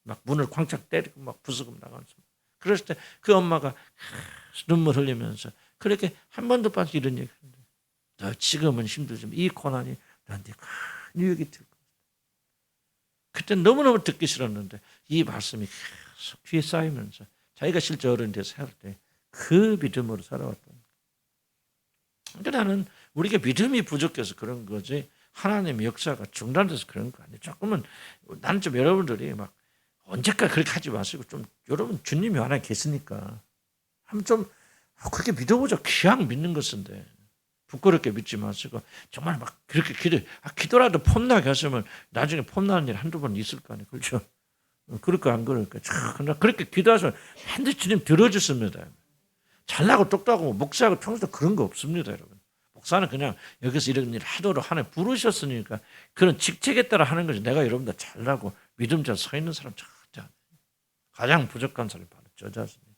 막 문을 광짝 때리고 막 부수고 나가면서 그랬을 때 그 엄마가 눈물 흘리면서 그렇게 한 번도 빠져 이런 얘기를 했는데 너 지금은 힘들지만 이 고난이 너한테 큰 유익이 될 거야. 그때 너무너무 듣기 싫었는데 이 말씀이 계속 귀에 쌓이면서 자기가 실제 어른이 돼서 살 때 그 믿음으로 살아왔던. 그러니까 나는 우리가 믿음이 부족해서 그런 거지 하나님의 역사가 중단돼서 그런 거 아니에요. 조금은 나는 좀 여러분들이 막 언제까지 그렇게 하지 마시고 좀 여러분 주님이 하나 계시니까 한번 좀 그렇게 믿어보자. 그냥 믿는 것인데 부끄럽게 믿지 마시고 정말 막 그렇게 기도라도 폼나게 하시면 나중에 폼나는 일 한두 번 있을 거 아니에요. 그렇죠? 그럴까 안 그럴까? 참 그렇게 기도하시면 반드시 주님 들어주십니다. 잘나고 똑똑하고 목사하고 평소에 그런 거 없습니다, 여러분. 목사는 그냥 여기서 이런 일 하도록 하나님 부르셨으니까 그런 직책에 따라 하는 거지. 내가 여러분들 잘나고 믿음 잘 서 있는 사람 절대 가장 부족한 사람이 바로 저 자신이에요.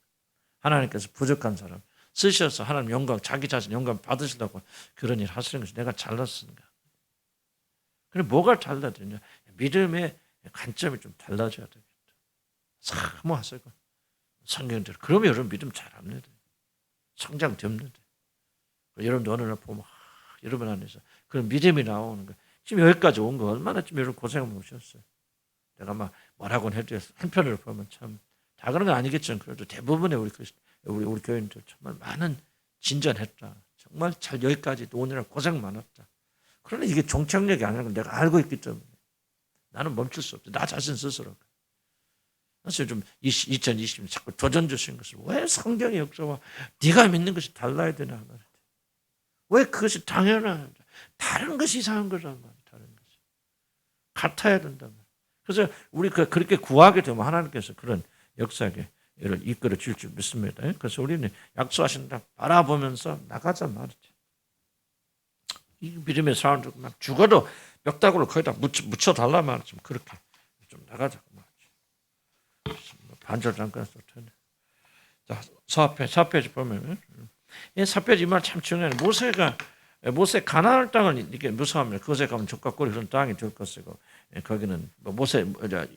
하나님께서 부족한 사람 쓰셔서 하나님 영광, 자기 자신 영광 받으시려고 그런 일 하시는 것이 내가 잘났으니까. 그럼 뭐가 달라지냐? 믿음의 관점이 좀 달라져야 되겠다. 사모하세요. 성경대로. 그러면 여러분 믿음 잘합니다. 성장됩니다. 여러분도 어느 날 보면 여러분 안에서 그런 믿음이 나오는 거예요. 지금 여기까지 온 거 얼마나 좀 여러분 고생을 모셨어요. 내가 막 뭐라고는 해도 한편으로 보면 참 다 그런 건 아니겠지만 그래도 대부분의 우리 교인들 정말 많은 진전했다. 정말 잘 여기까지 오느라 고생 많았다. 그러나 이게 종착역이 아니라는 걸 내가 알고 있기 때문에 나는 멈출 수 없다. 나 자신 스스로. 그래서 좀 2020년 자꾸 도전 주신 것을 왜 성경의 역사와 네가 믿는 것이 달라야 되나 말이야. 왜 그것이 당연한 다른 것이 이상한 거란 말이야. 다른 것이 같아야 된단 말이야. 그래서 우리 그렇게 구하게 되면 하나님께서 그런 역사에 이끌어 줄 줄 믿습니다. 그래서 우리는 약속하신다 바라보면서 나가자 말이지. 이 믿음의 사람들 막 죽어도 벽다구를 거기다 묻혀달라 말이지. 그렇게 좀 나가자 말이지. 반절 잠깐 썼더니. 자, 4페이지 보면 이 4페이지 이 말 참 중요해요. 모세 가나안 땅을 이렇게 묘사하면 그것에 가면 족과 꿀이 흐르는 땅이 될 것이고 거기는 모세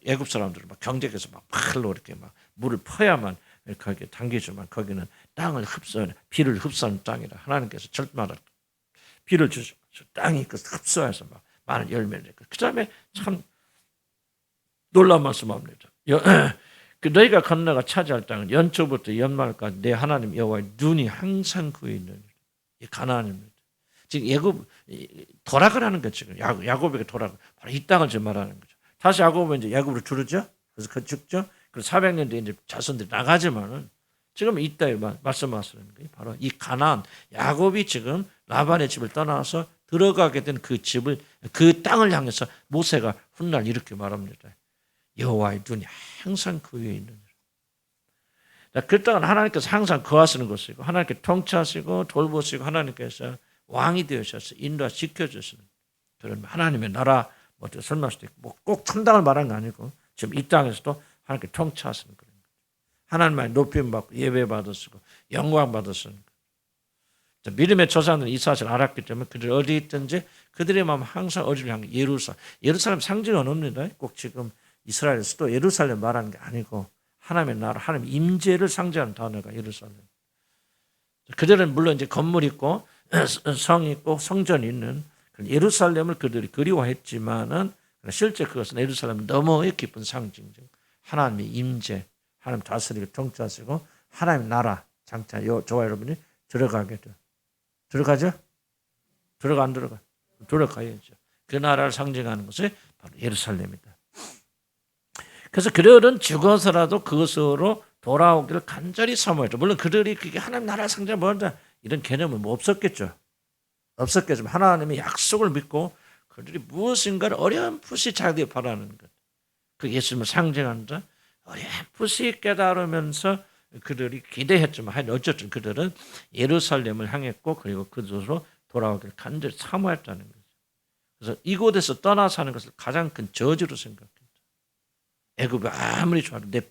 애굽 사람들은 막 경쟁해서 막 팔로 이렇게 막 물을 퍼야만 거기에 당기지만 거기는 땅을 비를 흡수하는 땅이라 하나님께서 절마다 비를 주시고 땅이 흡수해서 막 많은 열매를 내고 그다음에 참 놀라운 말씀합니다. 너희가 건너가 차지할 땅은 연초부터 연말까지 내 하나님 여호와의 눈이 항상 그에 있는 이 가나안입니다. 지금 애굽 도락을 거 지금 야곱에게 도락 바로 이 땅을 지금 말하는 거죠. 다시 야곱은 이제 야곱으로 두르죠. 그래서 그 죽죠. 그래서 400년 뒤에 이제 자손들이 나가지만은 지금 이 땅에 말씀하시는 거예요. 바로 이 가나안 야곱이 지금 라반의 집을 떠나서 들어가게 된 그 집을 그 땅을 향해서 모세가 훗날 이렇게 말합니다. 여호와의 눈이 항상 그 위에 있느니라. 그 땅은 하나님께서 항상 거하시는 것이고 하나님께 통치하시고 돌보시고 하나님께서 왕이 되어셔서 인도하 지켜주시는 그런 하나님의 나라 설명할 수도 있고 꼭 천당을 말하는 거 아니고 지금 이 땅에서도 하나님께 통치하시는 그런 거죠. 하나님의 높임 받고 예배 받으시고 영광 받으시는 거죠. 믿음의 조상들은 이 사실을 알았기 때문에 그들이 어디 있든지 그들의 마음 항상 어디를 향해 예루살렘 상징은 없습니다. 꼭 지금 이스라엘 수도 예루살렘 말하는 게 아니고 하나님의 나라, 하나님의 임재를 상징하는 단어가 예루살렘. 그들은 물론 이제 건물 있고 성이 있고 성전이 있는 예루살렘을 그들이 그리워했지만은 실제 그것은 예루살렘 너머의 깊은 상징적 하나님의 임재, 하나님 다스리고 통치하시고 하나님의 나라 장차 저와 여러분이 들어가게 돼. 들어가죠? 들어가 안 들어가? 들어가야죠. 그 나라를 상징하는 것이 바로 예루살렘이다. 그래서 그들은 죽어서라도 그것으로 돌아오기를 간절히 사모했죠. 물론 그들이 그게 하나님 나라 상징 뭐다 이런 개념은 뭐 없었겠죠. 없었겠지만 하나님의 약속을 믿고 그들이 무엇인가를 어렴풋이 자기들이 바라는 것. 그 예수님을 상징한다. 어렴풋이 깨달으면서 그들이 기대했지만 하여튼 어쨌든 그들은 예루살렘을 향했고 그리고 그곳으로 돌아오기를 간절히 사모했다는 거죠. 그래서 이곳에서 떠나 사는 것을 가장 큰 저주로 생각합니다. 애굽이 아무리 좋아도 내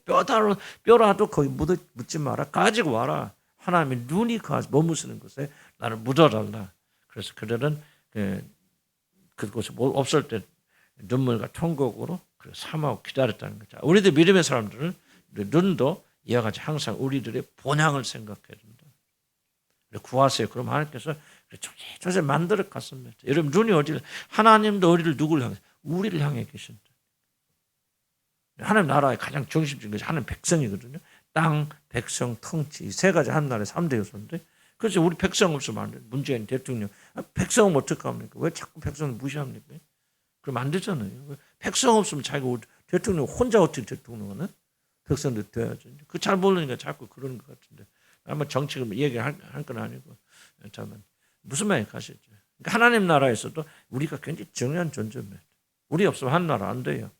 뼈라도 거기 묻지 마라. 가지고 와라. 하나님의 눈이 머무시는 곳에 나를 묻어달라. 그래서 그들은 그곳에 없을 때 눈물과 통곡으로 사모하고 기다렸다는 거죠. 우리들 믿음의 사람들은 눈도 이와 같이 항상 우리들의 본향을 생각해야 됩니다. 구하세요. 그럼 하나님께서 조세 만들어 갔습니다. 여러분 눈이 하나님도 우리를 누구를 향해? 우리를 향해 계신다. 하나님 나라의 가장 중심적인 것이 하나님 백성이거든요. 땅, 백성, 통치 이 세 가지 한 나라의 3대 요소인데 그래서 우리 백성 없으면 안 돼요. 문재인 대통령 백성은 어떻게 합니까? 왜 자꾸 백성을 무시합니까? 그럼 안 되잖아요. 백성 없으면 자기가 대통령 혼자 어떻게 대통령은 백성들 돼야죠. 그 잘 모르니까 자꾸 그러는 것 같은데 아마 정치를 얘기할 건 아니고 잠깐 무슨 말인지 아시죠? 그러니까 하나님 나라에서도 우리가 굉장히 중요한 존재입니다. 우리 없으면 한 나라 안 돼요.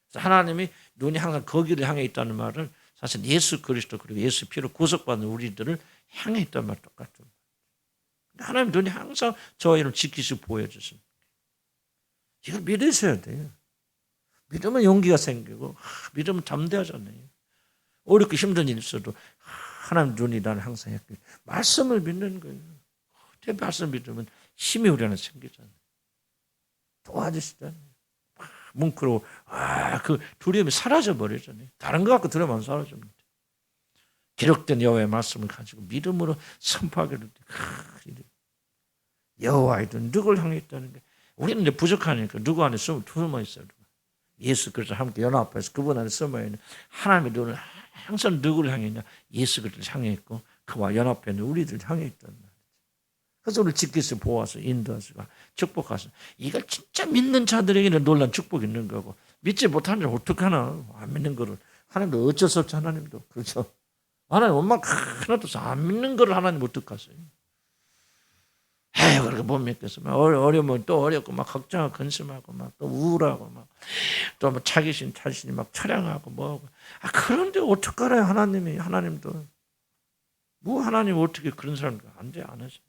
그래서 하나님이 눈이 항상 거기를 향해 있다는 말은 사실 예수 그리스도 그리고 예수 피로 구속받는 우리들을 향해 있다는 말 똑같죠. 하나님 눈이 항상 저와 이를 지키시고 보여주십니다. 이걸 믿으셔야 돼요. 믿으면 용기가 생기고 믿으면 담대하잖아요. 어렵고 힘든 일 있어도 하나님 눈이 나는 항상 했고 말씀을 믿는 거예요. 제 말씀 믿으면 힘이 우리 안에 생기잖아요. 도와주시잖아요. 뭉클고 그 두려움이 사라져 버리잖아요. 다른 거 갖고 두려움 안 사라집니다. 기록된 여호와의 말씀을 가지고 믿음으로 선포하게 될 때 여호와의 눈 누구를 향해 있다는 게 우리는 이제 부족하니까 누구 안에 숨어 있어요. 예수 그리스도 함께 연합해서 그분 안에 숨어 있는 하나님의 눈을 항상 누구를 향해 있냐? 예수 그리스도를 향해 있고 그와 연합해 있는 우리들 향해 있단 말이죠. 그래서 우리를 지키시고 보호하시고 인도하시고 축복하시고 이걸 진짜 믿는 자들에게는 놀란 축복이 있는 거고 믿지 못하는 자는 어떡하나 안 믿는 거를 하나님도 어쩔 수 없지 하나님도 그렇죠. 하나님 엄마 하나도 안 믿는 거를 하나님 어떡하세요? 에휴 그렇게 못 믿겠으면 어려우면 또 어렵고 막 걱정하고 근심하고 막 또 우울하고 막 또 뭐 자신이 막 철량하고 뭐하고 그런데 어떡하래요 하나님도 뭐 하나님 어떻게 그런 사람 안 돼 안 하죠.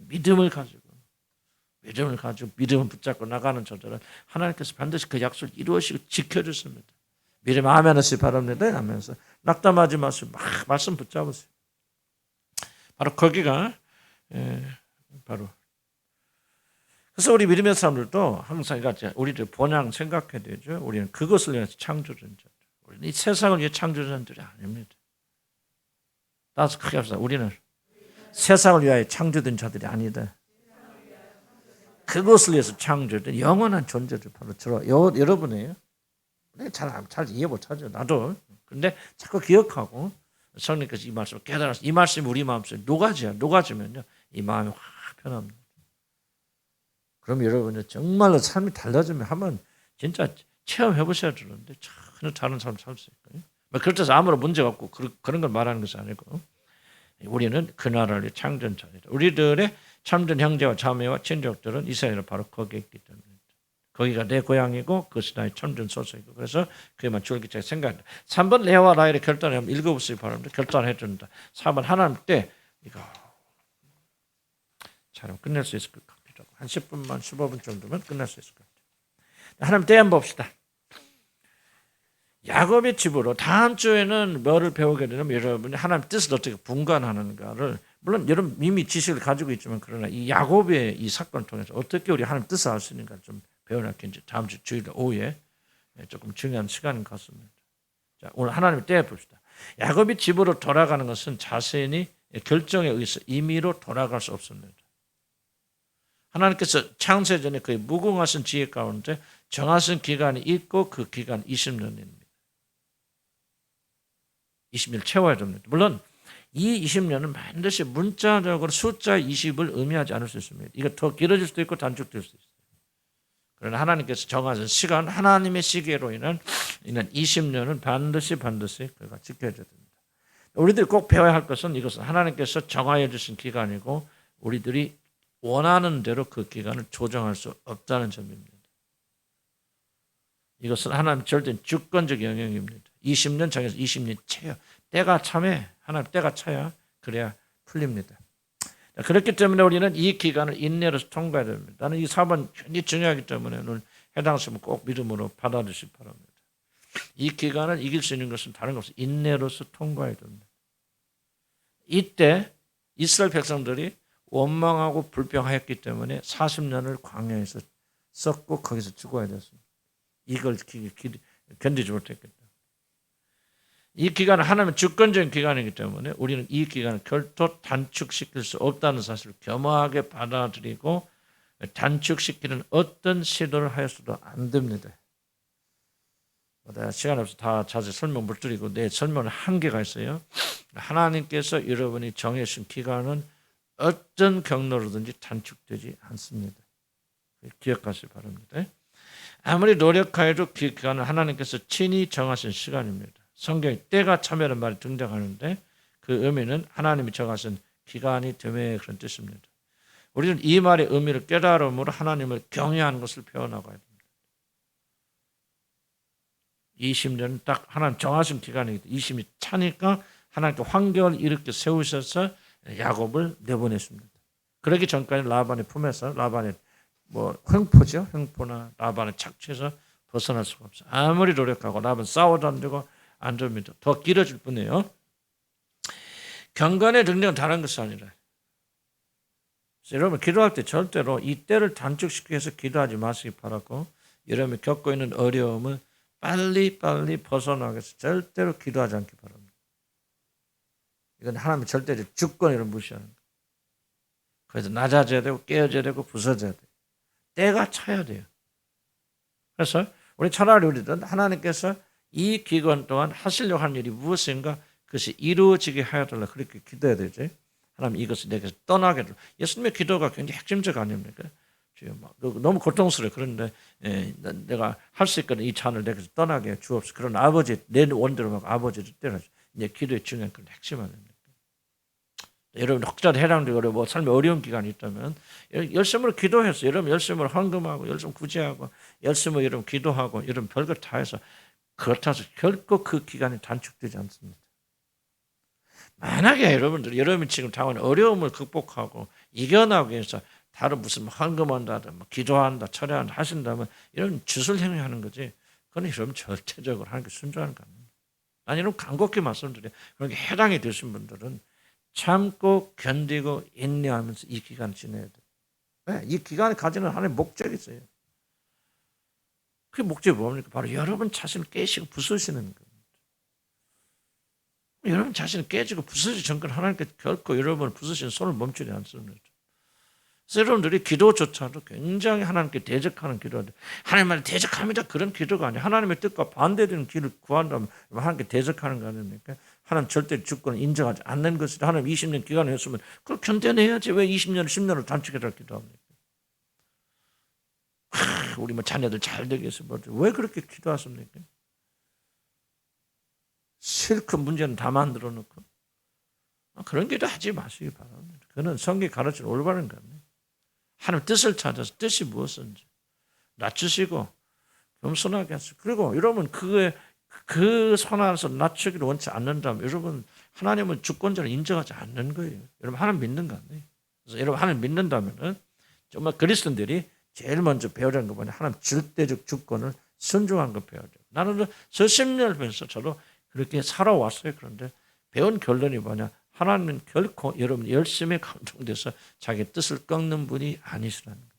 믿음을 가지고 믿음을 붙잡고 나가는 저들은 하나님께서 반드시 그 약속을 이루시고 지켜주십니다. 믿음 아멘 하시기 바랍니다. 하면서 낙담하지 마시고 막 말씀 붙잡으세요. 바로 거기가 바로 그래서 우리 믿음의 사람들도 항상 우리들 본향 생각해야 되죠. 우리는 그것을 위해서 창조된 자들. 우리는 이 세상을 위해 창조된 자들이 아닙니다. 따라서 크게 합시다. 우리는 세상을 위하여 창조된 자들이 아니다. 그것을 위해서 창조된 영원한 존재들 바로 여러분이에요. 잘 이해 못하죠. 나도. 근데 자꾸 기억하고 성령께서 이 말씀을 깨달아서 이 말씀이 우리 마음속에 녹아지면요. 이 마음이 확 변합니다. 그럼 여러분이 정말로 삶이 달라지면 한번 진짜 체험해 보셔야 되는데 전혀 다른 삶을 살 수 있고요. 그렇다고 해서 아무런 문제가 없고 그런 걸 말하는 것이 아니고 우리는 그 나라를 창조한 자들이다. 우리들의 참된 형제와 자매와 친족들은 이스라엘은 바로 거기에 있기 때문입니다. 거기가 내 고향이고 그것이 나의 참된 소속이고 그래서 그에만 줄기차게 생각한다. 3번 레와 라헬의 결단을 한번 읽어보시기 바랍니다. 결단해 준다. 4번 하나님 때 이거 잘 끝낼 수 있을 것 같기도 하고 한 10분만 15분 정도면 끝낼 수 있을 것 같아요. 하나님 때 한번 봅시다. 야곱의 집으로 다음 주에는 뭐를 배우게 되냐면 여러분이 하나님의 뜻을 어떻게 분간하는가를 물론 여러분 이미 지식을 가지고 있지만 그러나 이 야곱의 이 사건을 통해서 어떻게 우리 하나님 뜻을 알 수 있는가 좀 배워놨겠지. 다음 주 주일 오후에 조금 중요한 시간인 것 같습니다. 자, 오늘 하나님의 때에 봅시다. 야곱이 집으로 돌아가는 것은 자신이 결정에 의해서 임의로 돌아갈 수 없습니다. 하나님께서 창세전에 그의 무궁하신 지혜 가운데 정하신 기간이 있고 그 기간 20년입니다. 20년 채워야 됩니다. 물론 이 20년은 반드시 문자적으로 숫자 20을 의미하지 않을 수 있습니다. 이거 더 길어질 수도 있고 단축될 수도 있어요. 그러나 하나님께서 정하신 시간, 하나님의 시계로 인한 20년은 반드시 그가 지켜져야 됩니다. 우리들이 꼭 배워야 할 것은 이것은 하나님께서 정하여 주신 기간이고 우리들이 원하는 대로 그 기간을 조정할 수 없다는 점입니다. 이것은 하나님 절대 주권적 영역입니다. 20년 정해서 20년 채요. 때가 참해. 하나님 때가 차야 그래야 풀립니다. 그렇기 때문에 우리는 이 기간을 인내로서 통과해야 됩니다. 나는 이 4번 굉장히 중요하기 때문에 오늘 해당시면 꼭 믿음으로 받아주시기 바랍니다. 이 기간을 이길 수 있는 것은 다른 것은 인내로서 통과해야 됩니다. 이때 이스라엘 백성들이 원망하고 불평하였기 때문에 40년을 광야에서 썩고 거기서 죽어야 됐습니다. 이걸 견디지 못했겠다. 이 기간은 하나님의 주권적인 기간이기 때문에 우리는 이 기간을 결코 단축시킬 수 없다는 사실을 겸허하게 받아들이고 단축시키는 어떤 시도를 하였어도 안 됩니다. 내가 시간 없어서 다 자세히 설명 못 드리고 내 설명은 한계가 있어요. 하나님께서 여러분이 정해주신 기간은 어떤 경로로든지 단축되지 않습니다. 기억하시기 바랍니다. 아무리 노력하여도 기간은 하나님께서 친히 정하신 시간입니다. 성경에 때가 참여라는 말이 등장하는데 그 의미는 하나님이 정하신 기간이 됨에 그런 뜻입니다. 우리는 이 말의 의미를 깨달음으로 하나님을 경외하는 것을 배워나가야 됩니다. 20년은 딱 하나님 정하신 기간이기 때문에 20이 차니까 하나님께 환경을 일으켜 세우셔서 야곱을 내보냈습니다. 그러기 전까지 라반의 품에서 라반의 횡포죠. 횡포나 라반의 착취에서 벗어날 수가 없어요. 아무리 노력하고 라반 싸워도 안 되고 안 됩니다. 더 길어질 뿐이에요. 경건의 능력은 다른 것이 아니라 여러분 기도할 때 절대로 이 때를 단축시키기 위해서 기도하지 마시기 바라고 여러분이 겪고 있는 어려움을 빨리 벗어나기 위해서 절대로 기도하지 않기 바랍니다. 이건 하나님의 절대적 주권을 무시하는 거예요. 그래서 낮아져야 되고 깨어져야 되고 부서져야 돼요. 때가 차야 돼요. 그래서 우리 차라리 우리는 하나님께서 이 기간 동안 하시려고 하는 일이 무엇인가 그것이 이루어지게 하여달라 그렇게 기도해야 되지. 하나님 이것을 내게서 떠나게 해달라. 예수님의 기도가 굉장히 핵심적 아닙니까? 너무 고통스러워요. 그런데 내가 할 수 있거든 이 잔을 내게서 떠나게 주옵소서. 그런 아버지 내 원대로 막 아버지를 때려줘. 이제 기도의 중요한 그런 핵심 아닙니까? 여러분 혹자도 해당되고 뭐 삶에 어려운 기간이 있다면 열심으로 기도해서 여러분 열심으로 헌금하고 열심히 구제하고 열심히 여러분 기도하고 여러분 별것 다 해서 그렇다고 해서 결코 그 기간이 단축되지 않습니다. 만약에 여러분이 지금 당한 어려움을 극복하고 이겨나가기 위해서 다른 무슨 헌금한다, 기도한다, 철회한다 하신다면 이런 주술 행위하는 거지. 그건 여러분 절대적으로 하나님께 순종하는 거 아닙니다. 아니 여러분 간곡히 말씀드려요. 그렇게 해당이 되신 분들은 참고 견디고 인내하면서 이 기간을 지내야 돼요. 네, 이 기간을 가지는 하나님의 목적이 있어요. 그 목적이 뭡니까? 바로 여러분 자신을 깨시고 부수시는 겁니다. 여러분 자신을 깨지고 부수시 전까지 하나님께 결코 여러분을 부수시는 손을 멈추지 않습니다. 그래서 여러분들이 기도조차도 굉장히 하나님께 대적하는 기도인데 하나님을 대적합니다. 그런 기도가 아니에요. 하나님의 뜻과 반대되는 길을 구한다면 하나님께 대적하는 거 아닙니까? 하나님 절대 주권을 인정하지 않는 것을 하나님 20년 기간이었으면 그걸 견뎌내야지 왜 20년을 10년을 단축해서 기도합니까? 우리 자녀들 잘 되게 해서 왜 그렇게 기도하십니까? 실컷 문제는 다 만들어 놓고 그런 기도 하지 마시기 바랍니다. 그는 성경이 가르치는 올바른 겁니다. 하나님 뜻을 찾아서 뜻이 무엇인지 낮추시고 겸손하게 하시고 그리고 여러분 그 선안에서 낮추기를 원치 않는다면 여러분 하나님은 주권자를 인정하지 않는 거예요. 여러분 하나님 믿는 거 아니에요. 그래서 여러분 하나님 믿는다면 정말 그리스도인들이 제일 먼저 배워야 하는 거 뭐냐 하나님 절대적 주권을 순종한 거 배워야 돼요. 나는 수십 년을 배워서 저도 그렇게 살아왔어요. 그런데 배운 결론이 뭐냐 하나님은 결코 여러분 열심히 감동돼서 자기 뜻을 꺾는 분이 아니시라는 거예요.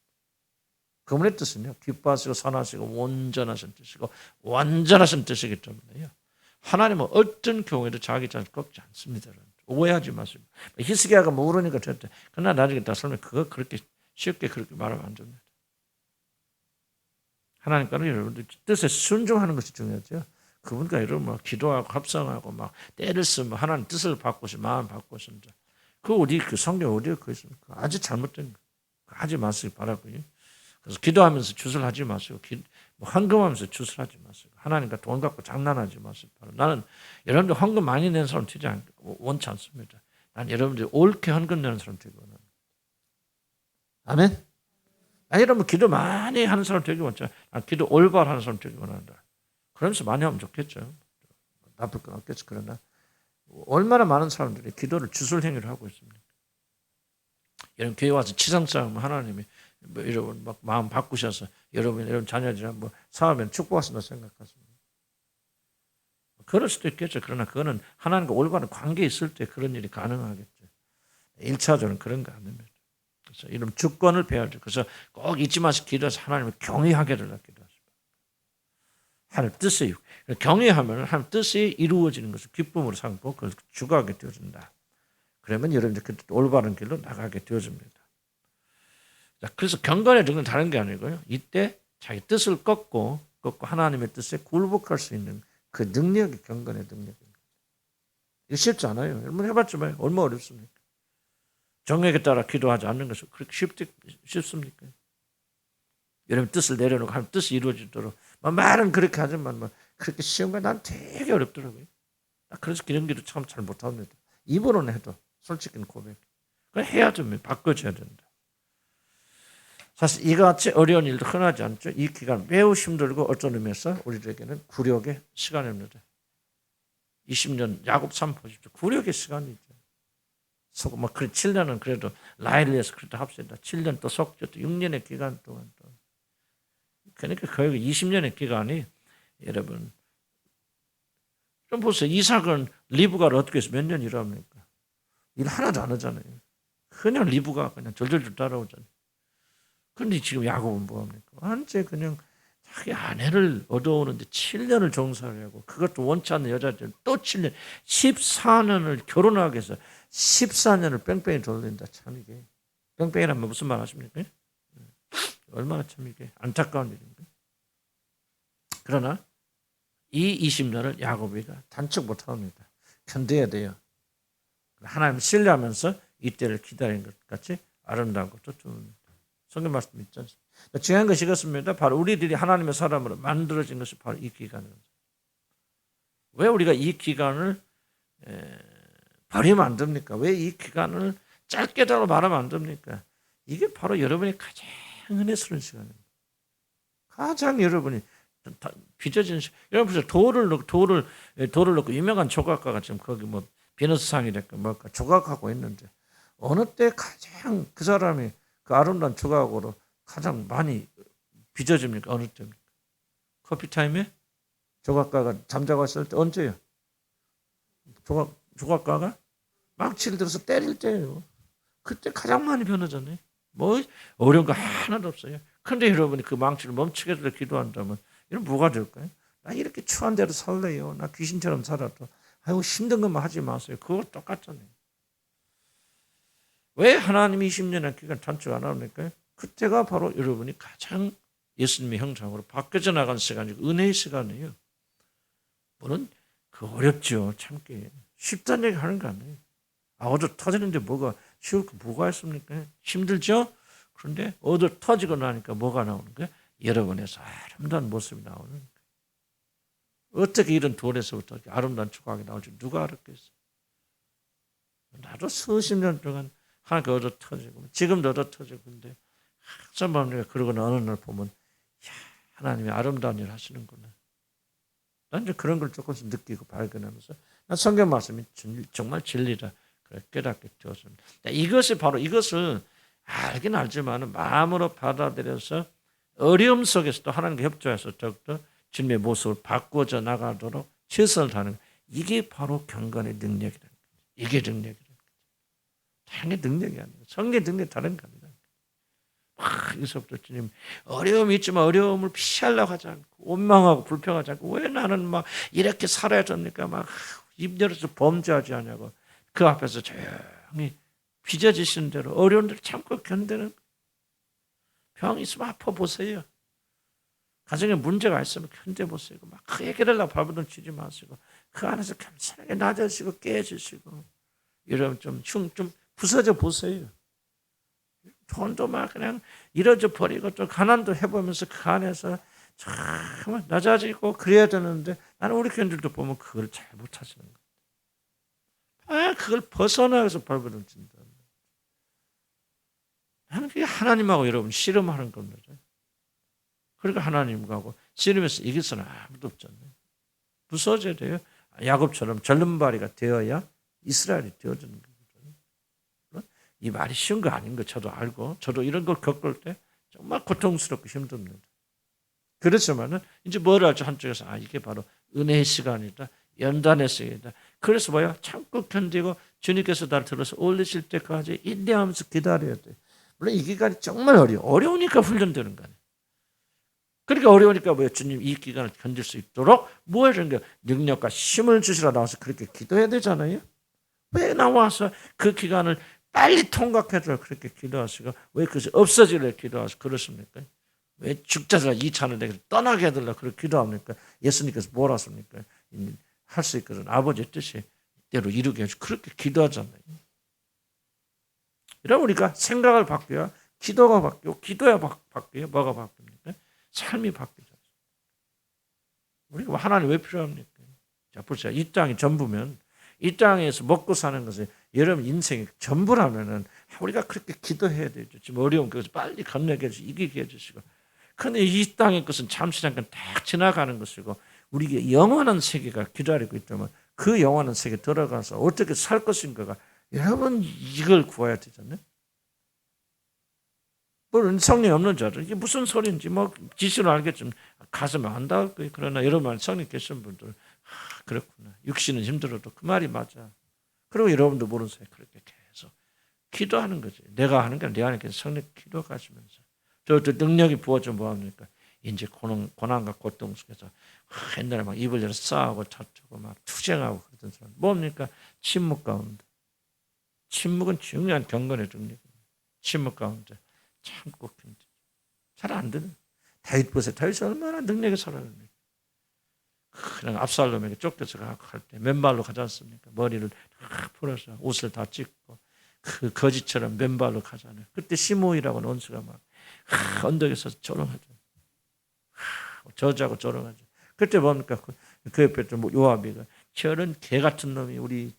그분의 뜻은요 기뻐하시고 선하시고 온전하신 뜻이고 완전하신 뜻이기 때문에요. 하나님은 어떤 경우에도 자기 자신을 꺾지 않습니다. 오해하지 마세요. 히스기야가 모르니까 됐대. 그러나 나중에 다 설명 그거 그렇게 쉽게 그렇게 말하면 안 됩니다. 하나님과는 여러분들 뜻에 순종하는 것이 중요하죠. 그분과 여러분 막 기도하고 합성하고 막 때를 쓰면 하나님 뜻을 바꾸시 마음 바꾸신다. 그 성경 어디에 그 있습니까? 아주 잘못된 거. 하지 마시기 바라고요. 그래서 기도하면서 주술하지 마시고 헌금하면서 주술하지 마시고 하나님과 돈 갖고 장난하지 마시기 바랍니다. 나는 여러분들 헌금 많이 내는 사람 되지 원치 않습니다. 난 여러분들이 옳게 헌금 내는 사람 되기 원합니다. 아멘. 아니 여러분 기도 많이 하는 사람 되기 원치 않아요. 난 기도 올바로 하는 사람 되기 원한다. 그러면서 많이 하면 좋겠죠. 나쁠 건 없겠죠. 그러나 얼마나 많은 사람들이 기도를 주술 행위를 하고 있습니까? 여러분 교회 와서 치성싸움 하나님이 여러분 막 마음 바꾸셔서 여러분 자녀들이랑 사업에 축복하신다 생각하십니다. 그럴 수도 있겠죠. 그러나 그거는 하나님과 올바른 관계 있을 때 그런 일이 가능하겠죠. 1차적으로는 그런 거 아닙니다. 그래서 이런 주권을 배워야 돼요. 그래서 꼭 잊지 마시고 기도해서 하나님을 경외하게 되라 기도하십니다. 하나님 뜻이 경외하면 하나님 뜻이 이루어지는 것을 기쁨으로 삼고 그걸 주가하게 되어진다. 그러면 여러분들 그 올바른 길로 나가게 되어집니다. 그래서 경건의 능력은 다른 게 아니고요. 이때 자기 뜻을 꺾고 걷고 하나님의 뜻에 굴복할 수 있는 그 능력이 경건의 능력입니다. 이거 쉽지 않아요. 여러분 해봤지만 얼마나 어렵습니까? 정액에 따라 기도하지 않는 것은 그렇게 쉽습니까? 여러분 뜻을 내려놓고 하나님 뜻이 이루어지도록 말은 그렇게 하지만 그렇게 쉬운 건 난 되게 어렵더라고요. 그래서 이런 기도 참 잘 못합니다. 입으로는 해도 솔직히는 고백. 그래 해야 됩니다. 바꿔줘야 된다. 사실 이같이 어려운 일도 흔하지 않죠. 이 기간 매우 힘들고 어떤 의미에서 우리들에게는 굴욕의 시간입니다. 20년 야곱 삶 보십시오. 굴욕의 시간이죠. 뭐 7년은 그래도 나이를 위해서 그래도 합시다. 7년 또 속죄 또 6년의 기간 동안 또 그러니까 거의 20년의 기간이 여러분 좀 보세요. 이삭은 리브가를 어떻게 해서 몇 년 일합니까? 일 하나도 안 하잖아요. 그냥 리브가 그냥 절절절 따라오잖아요. 그런데 지금 야곱은 뭐합니까? 완전 그냥 자기 아내를 얻어오는데 7년을 종사를 하고 그것도 원치 않는 여자들 또 7년 14년을 결혼하기 위해서 14년을 뺑뺑이 돌린다. 참 이게 뺑뺑이라면 무슨 말 하십니까? 얼마나 참 이게 안타까운 일인가? 그러나 이 20년을 야곱이가 단축 못합니다. 견뎌야 돼요. 하나님 신뢰하면서 이때를 기다린 것 같이 아름다운 것도 좀 성경 말씀 있지 않습니까? 중요한 것이 이것입니다. 바로 우리들이 하나님의 사람으로 만들어진 것이 바로 이 기간입니다. 왜 우리가 이 기간을 버리면 안 됩니까? 왜 이 기간을 짧게라도 말하면 안 됩니까? 이게 바로 여러분이 가장 은혜스러운 시간입니다. 가장 여러분이 빚어진 시간. 여러분 보세요. 돌을 넣고 유명한 조각가가 지금 거기 뭐 비너스상이랄까 뭘까 조각하고 있는데 어느 때 가장 그 사람이 그 아름다운 조각으로 가장 많이 빚어집니까? 어느 때입니까? 커피타임에 조각가가 잠자고 있을 때 언제요? 조각가가 망치를 들어서 때릴 때예요. 그때 가장 많이 변하잖아요. 뭐 어려운 거 하나도 없어요. 그런데 여러분이 그 망치를 멈추게 해서 기도한다면 이런 뭐가 될까요? 나 이렇게 추한 대로 살래요. 나 귀신처럼 살아도 아이고 힘든 것만 하지 마세요. 그거 똑같잖아요. 왜 하나님이 20년의 기간 단축 안 합니까? 그때가 바로 여러분이 가장 예수님의 형상으로 바뀌어져 나간 시간이고 은혜의 시간이에요. 물론 그 어렵죠. 참기 쉽다는 얘기 하는 거 아니에요. 얻어 터지는데 뭐가 쉬울 거 뭐가 있습니까? 힘들죠? 그런데 얻어 터지고 나니까 뭐가 나오는 거예요? 여러분에서 아름다운 모습이 나오는 거예요. 어떻게 이런 돌에서부터 아름다운 조각이 나올지 누가 알았겠어요? 나도 수십 년 동안 하나님께 얻어 터지고 지금도 얻어 터지고 근데 항상 밤에 그러고 어느 날 보면 야, 하나님이 아름다운 일 하시는구나. 난 이제 그런 걸 조금씩 느끼고 발견하면서 난 성경 말씀이 정말 진리다. 깨닫게 되었습니다. 이것을 알긴 알지만 마음으로 받아들여서 어려움 속에서도 하나님과 협조해서 더욱더 주님의 모습을 바꾸어져 나가도록 최선을 다하는 이게 바로 경건의 능력이라는 거죠. 이게 능력이라는 거죠. 당연히 능력이 아니고 성경의 능력이 다른 겁니다. 여기서부터 주님 어려움이 있지만 어려움을 피하려고 하지 않고 원망하고 불평하지 않고 왜 나는 막 이렇게 살아야 됩니까? 막 입 열어서 범죄하지 않냐고 그 앞에서 조용히 빚어지시는 대로 어려운 데를 참고 견디는 병 있으면 아파보세요. 가정에 문제가 있으면 견뎌보세요. 막 그 해결하려고 발버둥 치지 마시고 그 안에서 겸손하게 낮아지고 깨지시고 이러면 좀 부서져 보세요. 돈도 막 그냥 잃어져 버리고 또 가난도 해보면서 그 안에서 정말 낮아지고 그래야 되는데 나는 우리 교인들도 보면 그걸 잘 못하시는 거예요. 그걸 벗어나서 발버둥 친다. 나는 그게 하나님하고 여러분 씨름하는 겁니다. 그러니까 하나님하고 씨름해서 이길 수는 아무도 없잖아요. 부서져야 돼요. 야곱처럼 절름발이가 되어야 이스라엘이 되어지는 거거든요. 이 말이 쉬운 거 아닌 거 저도 알고 저도 이런 걸 겪을 때 정말 고통스럽고 힘듭니다. 그렇지만은 이제 뭘 할지 한쪽에서 이게 바로 은혜의 시간이다. 연단의 시간이다. 그래서 뭐야? 참고 견디고 주님께서 나를 들어서 올리실 때까지 인내하면서 기다려야 돼. 물론 이 기간이 정말 어려우니까 훈련되는 거 아니에요. 그러니까 어려우니까 뭐야? 주님 이 기간을 견딜 수 있도록 뭐 해야 되는 거야? 능력과 힘을 주시라 나와서 그렇게 기도해야 되잖아요. 왜 나와서 그 기간을 빨리 통과해서 그렇게 기도하시고 왜 그것이 없어지려 기도하시고 그렇습니까? 왜 죽자들아 이 잔을 내게 떠나게 해달라 그렇게 기도합니까? 예수님께서 뭘 하십니까? 할 수 있거든. 아버지의 뜻이 이대로 이루게 해주고 그렇게 기도하잖아요. 이러면 우리가 생각을 바뀌어야 기도가 바뀌고 기도야 바뀌어야 뭐가 바뀝니까? 삶이 바뀌죠. 우리가 하나님 왜 필요합니까? 자, 보세요. 이 땅이 전부면 이 땅에서 먹고 사는 것이 여러분 인생이 전부라면은 우리가 그렇게 기도해야 되죠. 지금 어려운 것을 빨리 건너게 해주시고 이기게 해주시고. 그런데 이 땅의 것은 잠시 잠깐 딱 지나가는 것이고 우리에게 영원한 세계가 기다리고 있다면 그 영원한 세계 들어가서 어떻게 살 것인가가 여러분 이걸 구해야 되잖아요. 물론 성령이 없는 자들 이게 무슨 소리인지 뭐 지시는 알겠지만 가슴에 안 닿을 거예요. 그러나 여러분 성령 계신 분들 그렇구나. 육신은 힘들어도 그 말이 맞아. 그리고 여러분도 모르는 사이에 그렇게 계속 기도하는 거지. 내가 하는 게 아니라 내 안에 계신 성령 기도하시면서 저 능력이 부어져 뭐합니까? 이제 고난과 고통 속에서 옛날에 막 입을 열어 싸우고 다투고 막 투쟁하고 그러던 사람 뭡니까? 침묵 가운데. 침묵은 중요한 경건의 능력입니다. 침묵 가운데 참고 견뎌. 잘 안 되는. 다윗 보세요. 다윗이 얼마나 능력이 살아납니까? 그냥 압살롬에게 쫓겨서 할 때 맨발로 가지 않습니까? 머리를 다 풀어서 옷을 다 찢고 그 거지처럼 맨발로 가잖아요. 그때 시므이라고 하는 원수가 막 언덕에서 조롱하죠. 저주하고 조롱하죠. 그때 뭡니까? 그 옆에 또 요압이가 저런 개 같은 놈이 우리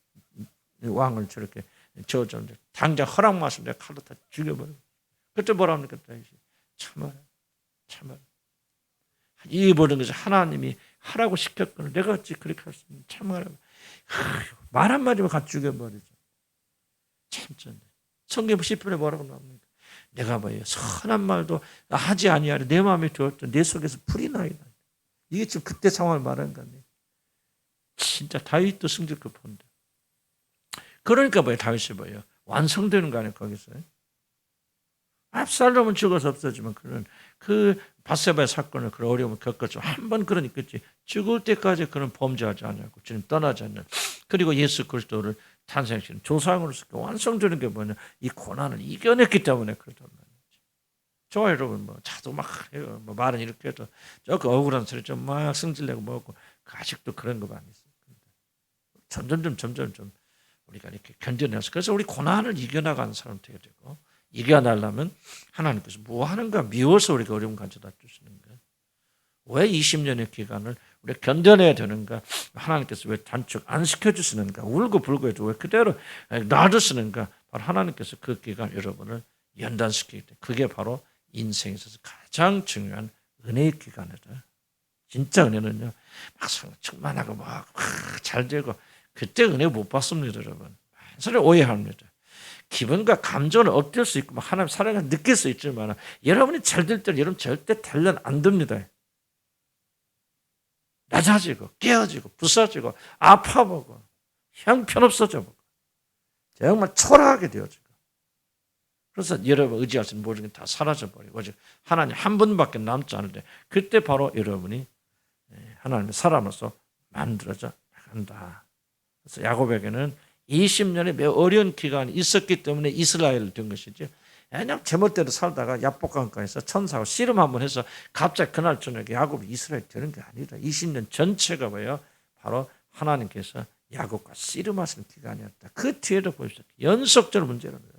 왕을 저렇게 저주하는데 당장 허락 마시면 내가 칼로 다 죽여버려. 그때 뭐라 합니까? 참아라. 참아라. 이 모든 것을 하나님이 하라고 시켰거든. 내가 어찌 그렇게 할 수 있는 참아라. 말 한마디만 같이 죽여버리죠. 참전해. 성경 10편에 뭐라고 나옵니까? 내가 뭐예요? 선한 말도 하지 아니하려 내 마음에 두었던 내 속에서 불이 나이다. 이게 지금 그때 상황을 말하는 거 아니에요? 진짜 다윗도 승질 급한데. 그러니까 뭐예요? 다윗이 뭐예요? 완성되는 거 아니에요? 거기서. 압살롬은 죽어서 없어지만 그런 그 바세바의 사건을 그런 어려움을 겪었죠. 한 번 그런 있겠지. 죽을 때까지 그런 범죄하지 않냐고 주님 떠나지 않냐. 그리고 예수 그리스도를 탄생시키는 조상으로서 완성되는 게 뭐냐. 이 고난을 이겨냈기 때문에 그렇단 말이죠. 좋아요, 여러분. 뭐 자도 막 해요. 뭐 말은 이렇게 해도 조금 억울한 소리 좀 막 승질내고 먹고 아직도 그런 거 많이 있어요. 점점 우리가 이렇게 견뎌내서 그래서 우리 고난을 이겨나가는 사람 되게 되고 이겨내려면 하나님께서 뭐 하는가 미워서 우리가 어려움 가져다 주시는가 왜 20년의 기간을 우리가 견뎌내야 되는가 하나님께서 왜 단축 안 시켜주시는가 울고 불고 해도 왜 그대로 놔두시는가 바로 하나님께서 그 기간 여러분을 연단시키기 때문에 그게 바로 인생에 있어서 가장 중요한 은혜의 기간이다. 진짜 은혜는요 막 충만하고 막 잘 되고 그때 은혜 못 받습니다. 여러분 만사를 오해합니다. 기분과 감정을 얻을 수 있고 하나님 사랑을 느낄 수 있지만 여러분이 잘 될 때는 여러분 절대 단련 안 됩니다. 낮아지고 깨어지고 부서지고 아파보고 형편없어져 보고 정말 초라하게 되어지고 그래서 여러분 의지할 수 있는 모든 게 다 사라져버리고 오직 하나님 한 분밖에 남지 않을 때 그때 바로 여러분이 하나님의 사람으로서 만들어져 나간다. 그래서 야곱에게는 20년의 매우 어려운 기간이 있었기 때문에 이스라엘을 된 것이죠. 그냥 제멋대로 살다가 야복강가에서 천사하고 씨름 한번 해서 갑자기 그날 저녁에 야곱이 이스라엘 되는 게 아니라 20년 전체가 뭐예요? 바로 하나님께서 야곱과 씨름하시는 기간이었다. 그 뒤에도 보십시오. 연속적으로 문제를 일어났어요.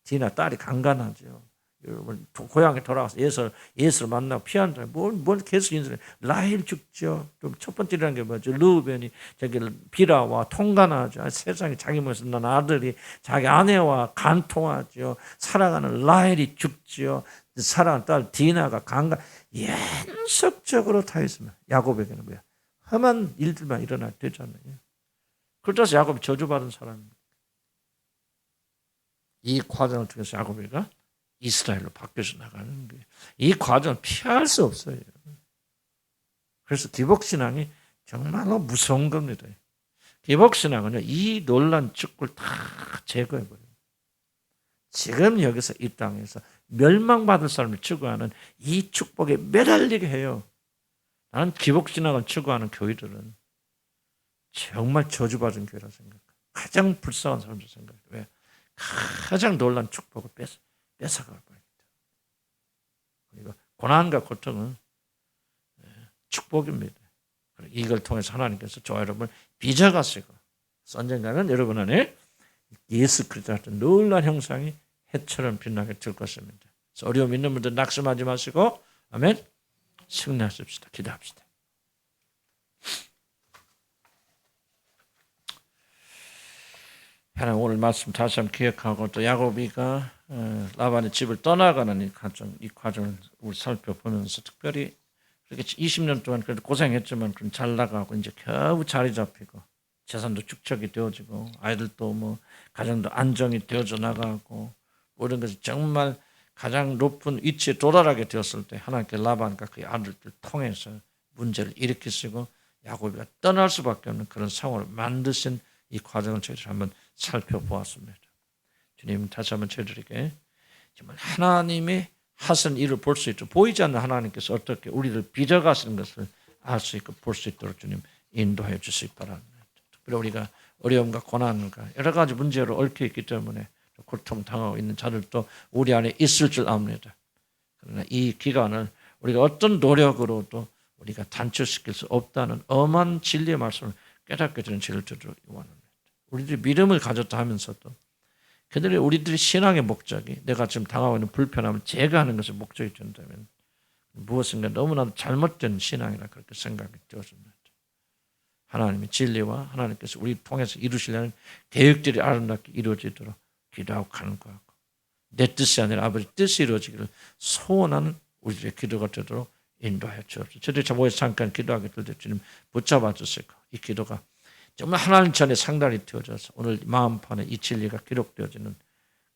디나 딸이 강간하죠. 여러분 고향에 돌아와서 예수를 만나고 피한 사람 뭘 계속 인수해. 라헬 죽죠. 또 첫 번째라는 게 뭐죠? 르우벤이 저기 비라와 통간하죠. 세상에 자기 몸에서 난 아들이 자기 아내와 간통하죠. 사랑하는 라헬이 죽죠. 사랑하는 딸 디나가 강간. 연속적으로 다 있으면 야곱에게는 뭐야? 험한 일들만 일어날 때잖아요. 그래서 야곱이 저주받은 사람입니다. 이 과정을 통해서 야곱이가 이스라엘로 바뀌어서 나가는 거예요. 이 과정을 피할 수 없어요. 그래서 기복신앙이 정말로 무서운 겁니다. 기복신앙은요, 이 놀란 축구를 다 제거해버려요. 지금 여기서 이 땅에서 멸망받을 사람을 추구하는 이 축복에 매달리게 해요. 나는 기복신앙을 추구하는 교회들은 정말 저주받은 교회라 생각해요. 가장 불쌍한 사람들 생각해요. 왜? 가장 놀란 축복을 뺏어갈 뻔합니다. 그리고 고난과 고통은 축복입니다. 이걸 통해서 하나님께서 저와 여러분을 빚어가시고 언젠가는 여러분 안에 예수 그리스도 같은 놀라운 형상이 해처럼 빛나게 될 것입니다. 그래서 어려움 있는 분들 낙심하지 마시고 아멘 승리하십시다. 기도합시다. 하나님 오늘 말씀 다시 한번 기억하고 또 야곱이가 라반의 집을 떠나가는 이 과정을 우리 살펴보면서 특별히 그렇게 20년 동안 그래도 고생했지만 잘 나가고 이제 겨우 자리 잡히고 재산도 축적이 되어지고 아이들도 뭐 가정도 안정이 되어져 나가고 모든 것이 정말 가장 높은 위치에 도달하게 되었을 때 하나님께 라반과 그의 아들들 통해서 문제를 일으키시고 야곱이가 떠날 수밖에 없는 그런 상황을 만드신 이 과정을 저희들 한번 살펴보았습니다. 주님 다시 한번 저희들에게 정말 하나님의 하신 일을 볼 수 있도록 보이지 않는 하나님께서 어떻게 우리를 빚어가시는 것을 알 수 있고 볼 수 있도록 주님 인도해 주시기 바랍니다. 특별히 우리가 어려움과 고난과 여러 가지 문제로 얽혀 있기 때문에 고통당하고 있는 자들도 우리 안에 있을 줄 압니다. 그러나 이 기간을 우리가 어떤 노력으로도 우리가 단축시킬 수 없다는 엄한 진리의 말씀을 깨닫게 되는 죄를 저도록 원합니다. 우리들이 믿음을 가졌다 하면서도 우리들의 신앙의 목적이 내가 지금 당하고 있는 불편함을 제거하는 것이 목적이 된다면 무엇인가 너무나도 잘못된 신앙이라 그렇게 생각이 되어집니다. 하나님의 진리와 하나님께서 우리 통해서 이루시려는 계획들이 아름답게 이루어지도록 기도하고 간구하고 내 뜻이 아니라 아버지 뜻이 이루어지기를 소원하는 우리들의 기도가 되도록 인도하여 주옵소서. 저들이 저 모여서 잠깐 기도하게 될 때 주님 붙잡아 주시고 이 기도가 정말 하나님 전에 상달이 되어져서 오늘 마음판에 이 진리가 기록되어지는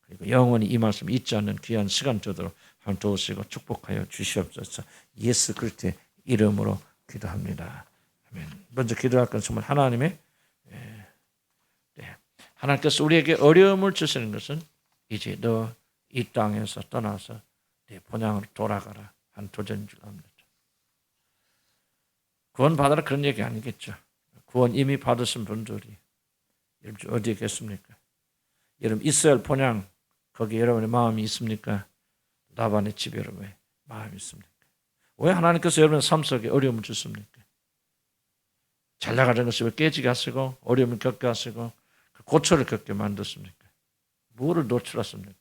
그리고 영원히 이 말씀 잊지 않는 귀한 시간 되도록 한번 도우시고 축복하여 주시옵소서. 예수 그리스도의 이름으로 기도합니다. 아멘. 먼저 기도할 건 정말 하나님의 하나님께서 우리에게 어려움을 주시는 것은 이제 너 이 땅에서 떠나서 내 본향으로 돌아가라 한 도전인 줄 압니다. 구원 받아라 그런 얘기 아니겠죠. 구원 이미 받으신 분들이 여러분 어디에 계십니까? 여러분 이스라엘 본향 거기 여러분의 마음이 있습니까? 라반의 집에 여러분의 마음이 있습니까? 왜 하나님께서 여러분의 삶 속에 어려움을 주십니까? 잘 나가는 것을 왜 깨지게 하시고 어려움을 겪게 하시고 고초를 겪게 만드십니까? 뭐를 노출하십니까?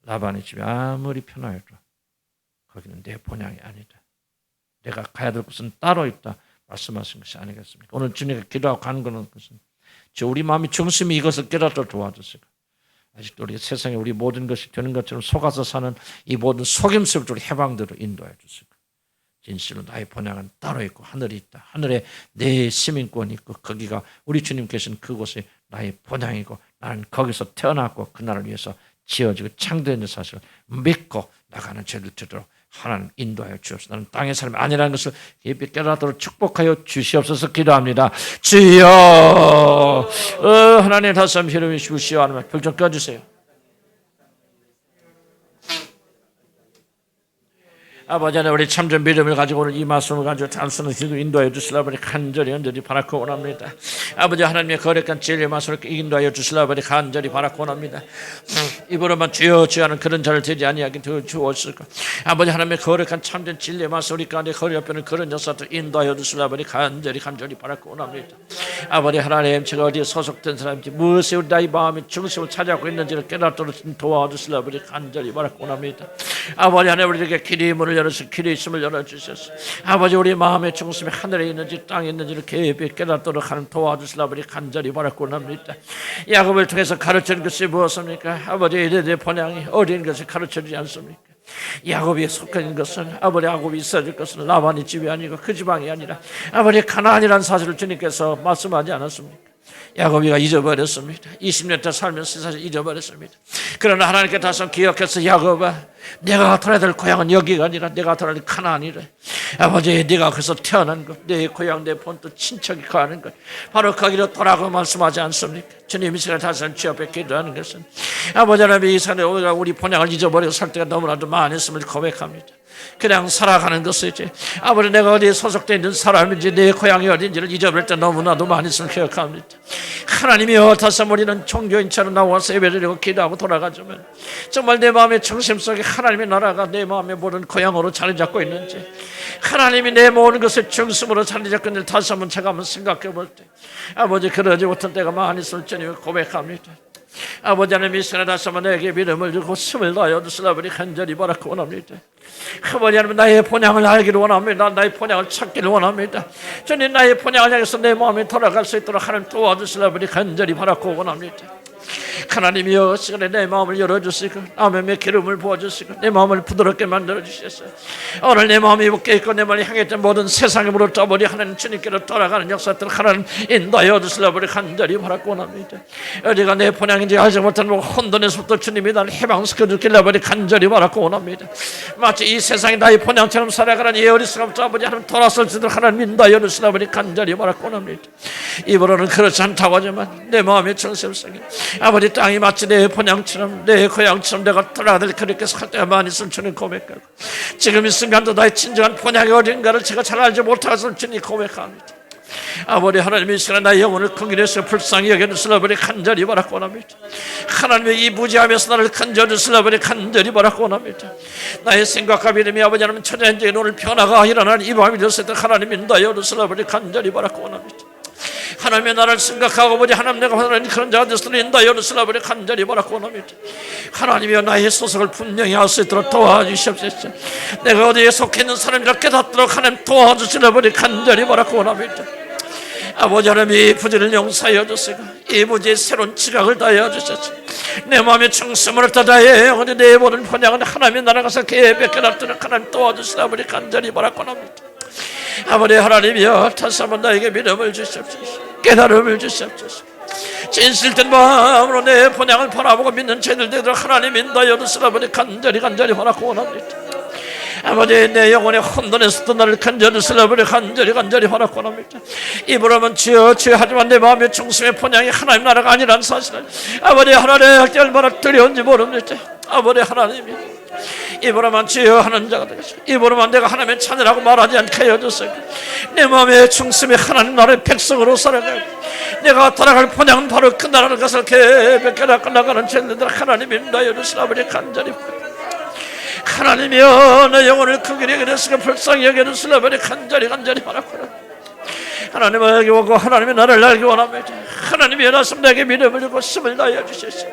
라반의 집이 아무리 편하여도 거기는 내 본향이 아니다. 내가 가야 될 곳은 따로 있다 말씀하신 것이 아니겠습니까? 오늘 주님께 기도하고 가는 것은 우리 마음이 중심이 이것을 깨닫도록 도와주시고 아직도 우리 세상에 우리 모든 것이 되는 것처럼 속아서 사는 이 모든 속임수를 해방대로 인도해 주시고 진실로 나의 본향은 따로 있고 하늘이 있다. 하늘에 내 시민권이 있고 거기가 우리 주님 계신 그곳이 나의 본향이고 나는 거기서 태어났고 그날을 위해서 지어지고 창조된 사실을 믿고 나가는 죄를 되도록 하나님 인도하여 주옵소서. 나는 땅의 사람이 아니라는 것을 깊이 깨닫도록 축복하여 주시옵소서 기도합니다. 주여 하나님 다시 한번 힘을 주시오. 하나님 불 좀 꺼주세요. 아버지 하나님 우리 참된 믿음을 가지고 오늘 이 말씀을 가지고 단순한 기도 인도하여 주시라 아버지 간절히 언제든지 바라고 원합니다. 아버지 하나님의 거룩한 진리의 말씀을 인도하여 주시라 아버지 간절히 바라고 원합니다. 입으로만 주여 주여 하는 그런 자를 되지 아니하게 주옵소서. 아버지 하나님의 거룩한 참된 진리의 말씀 우리 가운데 거리 옆에는 그런 녀석들 인도하여 주시라 아버지 간절히 바라고 원합니다. 아버지 하나님 제가 어디에 소속된 사람인지 무엇에 우리 나의 마음의 중심을 차지하고 있는지를 깨닫도록 도와주시라 아버지 간절히 바라고 원합니다. 아버지 하나님 우리에게 길이 문을 열어서 길이 있음을 열어주셔서 아버지 우리 마음의 중심이 하늘에 있는지 땅에 있는지를 깊이 깨닫도록 하는 도와주시라 아버지 간절히 바라고 합니다. 야곱을 통해서 가르치는 것이 무엇입니까? 아버지 내 본향이 어린 것을 가르쳐주지 않습니까? 야곱이 속한 것은 아버지 야곱이 있어질 것은 라반의 집이 아니고 그 지방이 아니라 아버지 가나안이라는 사실을 주님께서 말씀하지 않았습니까? 야곱이가 잊어버렸습니다. 20년 살면서 사실 잊어버렸습니다. 그러나 하나님께 다시 기억해서 야곱아 내가 돌아야 될 고향은 여기가 아니라 내가 돌아야 될 가나안이래. 아버지 네가 거기서 태어난 것 내 고향 내 본토 친척이 가는 것 바로 거기로 돌아가고 말씀하지 않습니까? 주님 이 시간에 다시 한번 주 앞에 기도하는 것은 아버지 하나님 이 시간에 우리 본향을 잊어버리고 살 때가 너무나도 많았음을 고백합니다. 그냥 살아가는 것이지. 아무리 내가 어디에 소속되어 있는 사람인지 내 고향이 어딘지를 잊어버릴 때 너무나도 많이 있을 기억합니다. 하나님이여, 다시 우리는 종교인처럼 나와서 예배드리고 기도하고 돌아가지만 정말 내 마음의 중심 속에 하나님의 나라가 내 마음의 모든 고향으로 자리 잡고 있는지, 하나님이 내 모든 것을 중심으로 자리 잡고 있는지 다시 한번 제가 한번 생각해 볼 때, 아버지 그러지 못한 때가 많이 있을 주님을 고백합니다. 아버지 하나님, 이 시간에 다시 한번 내게 믿음을 주고 힘을 다하여 주시라 버리 간절히 바라고 원합니다. 아버지 하나님, 나의 본향을 알기를 원합니다. 나의 본향을 찾기를 원합니다. 주님, 나의 본향을 향해서 내 마음이 돌아갈 수 있도록 하나님 도와주시라 버리 간절히 바라고 원합니다. 하나님이여, 시간에 내 마음을 열어주시고 마음의 기름을 부어주시고 내 마음을 부드럽게 만들어주셨어요. 오늘 내 마음이 묶여있고 내 마음이 향했던 모든 세상의 물을 떠버리 하나님 주님께로 돌아가는 역사들 하나님 인도하여 주시라 버리 간절히 바라고 원합니다. 어디가 내 본향인지 알지 못하는 혼돈에서부터 주님이 나를 해방시켜주길래 버리 간절히 바라고 원합니다. 마치 이 세상이 나의 본향처럼 살아가는 이 어리석음부터 아버지 하나님 돌아설 수 있도록 하나님 인도하여 주시라 버리 간절히 바라고 원합니다. 입으로는 그렇지 않다고 하지만 내 마음의 정체성이 아버지 땅이 마치 내 본향처럼 내 고향처럼 내가 돌아들 그렇게 살 때가 많이 있을 주님 고백하고, 지금 이 순간도 나의 진정한 본향이 어딘가를 제가 잘 알지 못하고 주님 고백합니다. 아버지 하나님의 시간에 나의 영혼을 긍휼해서 불쌍히 여겨주시라 버리 간절히 바라고 원합니다. 하나님의 이 무지함에서 나를 건져주시라 버리 간절히 바라고 원합니다. 나의 생각과 믿음이 아버지 하나님 천연적인 오늘 변화가 일어나는 이 밤이 되었을 때 하나님 인도하여 주시라 버리 간절히 바라고 원합니다. 하나님의 나라를 생각하고 보지 하나님 내가 하나님 그런 자가 되었으니 인도하여 주시라 버리 간절히 바라고 원합니다. 하나님이여, 나의 소속을 분명히 할 수 있도록 도와주시옵소서. 내가 어디에 속해 있는 사람이라 깨닫도록 하나님 도와주시라 버리 간절히 바라고 원합니다. 아버지 하나님, 이 부지를 용서하여 주시고 이 부지에 새로운 지각을 다하여 주셔서 내 마음의 중심을 다하여 영원히 내 모든 본향은 하나님의 나라가서 계획해 놨도록 하나님 도와주시라 버리 간절히 바라고 원합니다. 아버지 하나님이여, 다시 한번 나에게 믿음을 주시옵소서. 깨달음을 주시옵소서. 진실된 마음으로 내 본향을 바라보고 믿는 죄들 되도록 하나님 인도하여 주시라 버리 간절히 바라고 원합니다. 아버지, 내 영혼의 혼돈에서도 나를 건져주시라 버리 간절히 바라고 원합니다. 입으로는 주여 주여 하지만 내 마음의 중심의 본향이 하나님 나라가 아니라는 사실을 아버지 하나님 얼마나 두려운지 모릅니다. 아버지 하나님이 입으로만 주여 하는 자가 되겠습니다. 입으로만 내가 하나님의 찬양하고 말하지 않게 해주세요. 내 마음의 중심이 하나님 나라의 백성으로 살아가고 내가 돌아갈 본향은 바로 그 나라는 것을 계획해 나가는 죄인들 하나님 인도하여 주시라 버리 간절히 하나님이여, 내 영혼을 크게 여겨주시고 불쌍히 여겨주시라 버리 간절히 바라고 하나님을 알게 원하고 하나님의 나라를 알게 원합니다. 하나님이 연하심 내게 믿음을 주고 힘을 다하여 주시옵소서.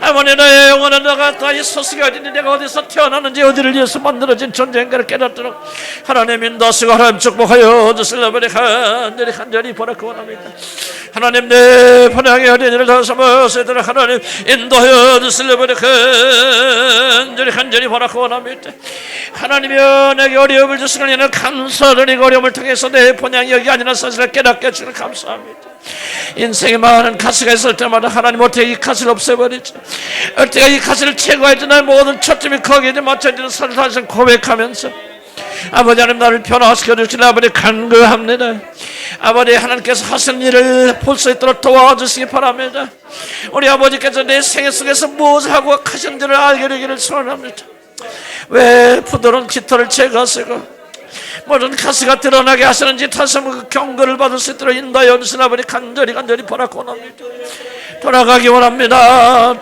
아버지, 나의 영혼은 내가 나의 소식이 어디니 내가 어디서 태어났는지 어디를 위해서 만들어진 존재인가를 깨닫도록 하나님 인도하시고 하나님 축복하여 주시라 버리 간절히 바라고 원합니다. 하나님, 내 본향의 어린이를 다시 모시도록 하나님 인도하여 주시라 버리 간절히 바라고 원합니다. 하나님이여, 내게 어려움을 주시는 이는 감사드리고 어려움을 통해서 내 본향이 여기 아니라 사실을 깨닫게 해주시는 감사합니다. 인생에 많은 가시가 있을 때마다 하나님 어떻게 이 가시를 없애버리지, 어떻게 이 가시를 제거해서 나의 모든 초점이 거기에 맞춰지는 사실 고백하면서 아버지 하나님 나를 변화시켜 주시는 아버지 간구합니다. 아버지 하나님께서 하신 일을 볼 수 있도록 도와주시기 바랍니다. 우리 아버지께서 내 생애 속에서 무엇을 하고 하신지를 알게 되기를 소원합니다. 왜 부드러운 깃털을 제거하시고 모든 가시가 드러나게 하시는지 다시 한번 그 경고를 받을 수 있도록 인도하여 주시나 보니 간절히 바라고 원합니다. 돌아가기 원합니다.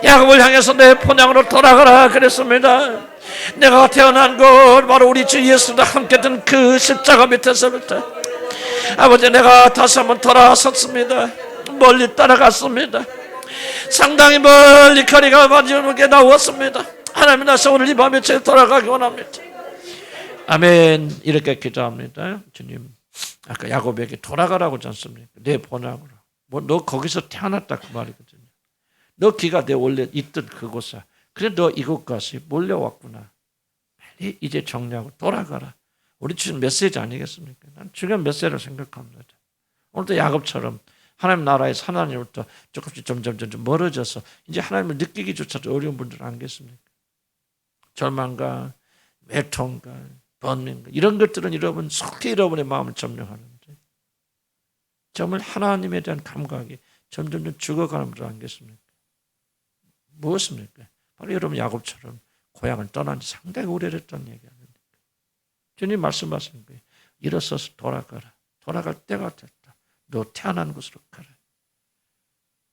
야곱을 향해서 내 본향으로 돌아가라 그랬습니다. 내가 태어난 곳 바로 우리 주 예수도 함께 든 그 십자가 밑에서부터 아버지 내가 다시 한번 돌아섰습니다. 멀리 따라갔습니다. 상당히 멀리 거리가 마지막에 나왔습니다. 하나님 나서 오늘 이 밤에 제 돌아가기 원합니다. 아멘. 이렇게 기도합니다. 주님, 아까 야곱에게 돌아가라고 하지 않습니까? 내 본향으로. 너 거기서 태어났다 그 말이거든요. 너 기가 내 원래 있던 그곳에. 그래 너 이곳까지 몰려왔구나. 빨리 이제 정리하고 돌아가라. 우리 주신 메시지 아니겠습니까? 난 중요한 메시지를 생각합니다. 오늘도 야곱처럼 하나님 나라에서 하나님부터 조금씩 점점 멀어져서 이제 하나님을 느끼기조차도 어려운 분들 안 계십니까? 절망과 외통과 번민과 이런 것들은 여러분 속히 여러분의 마음을 점령하는데 정말 하나님에 대한 감각이 점점 죽어가는 분들 안 계십니까? 무엇입니까? 바로 여러분 야곱처럼 고향을 떠난 지 상당히 오래됐다는 얘기 아닙니까? 주님 말씀하시는 거예요. 일어서서 돌아가라. 돌아갈 때가 됐다. 너 태어난 곳으로 가라.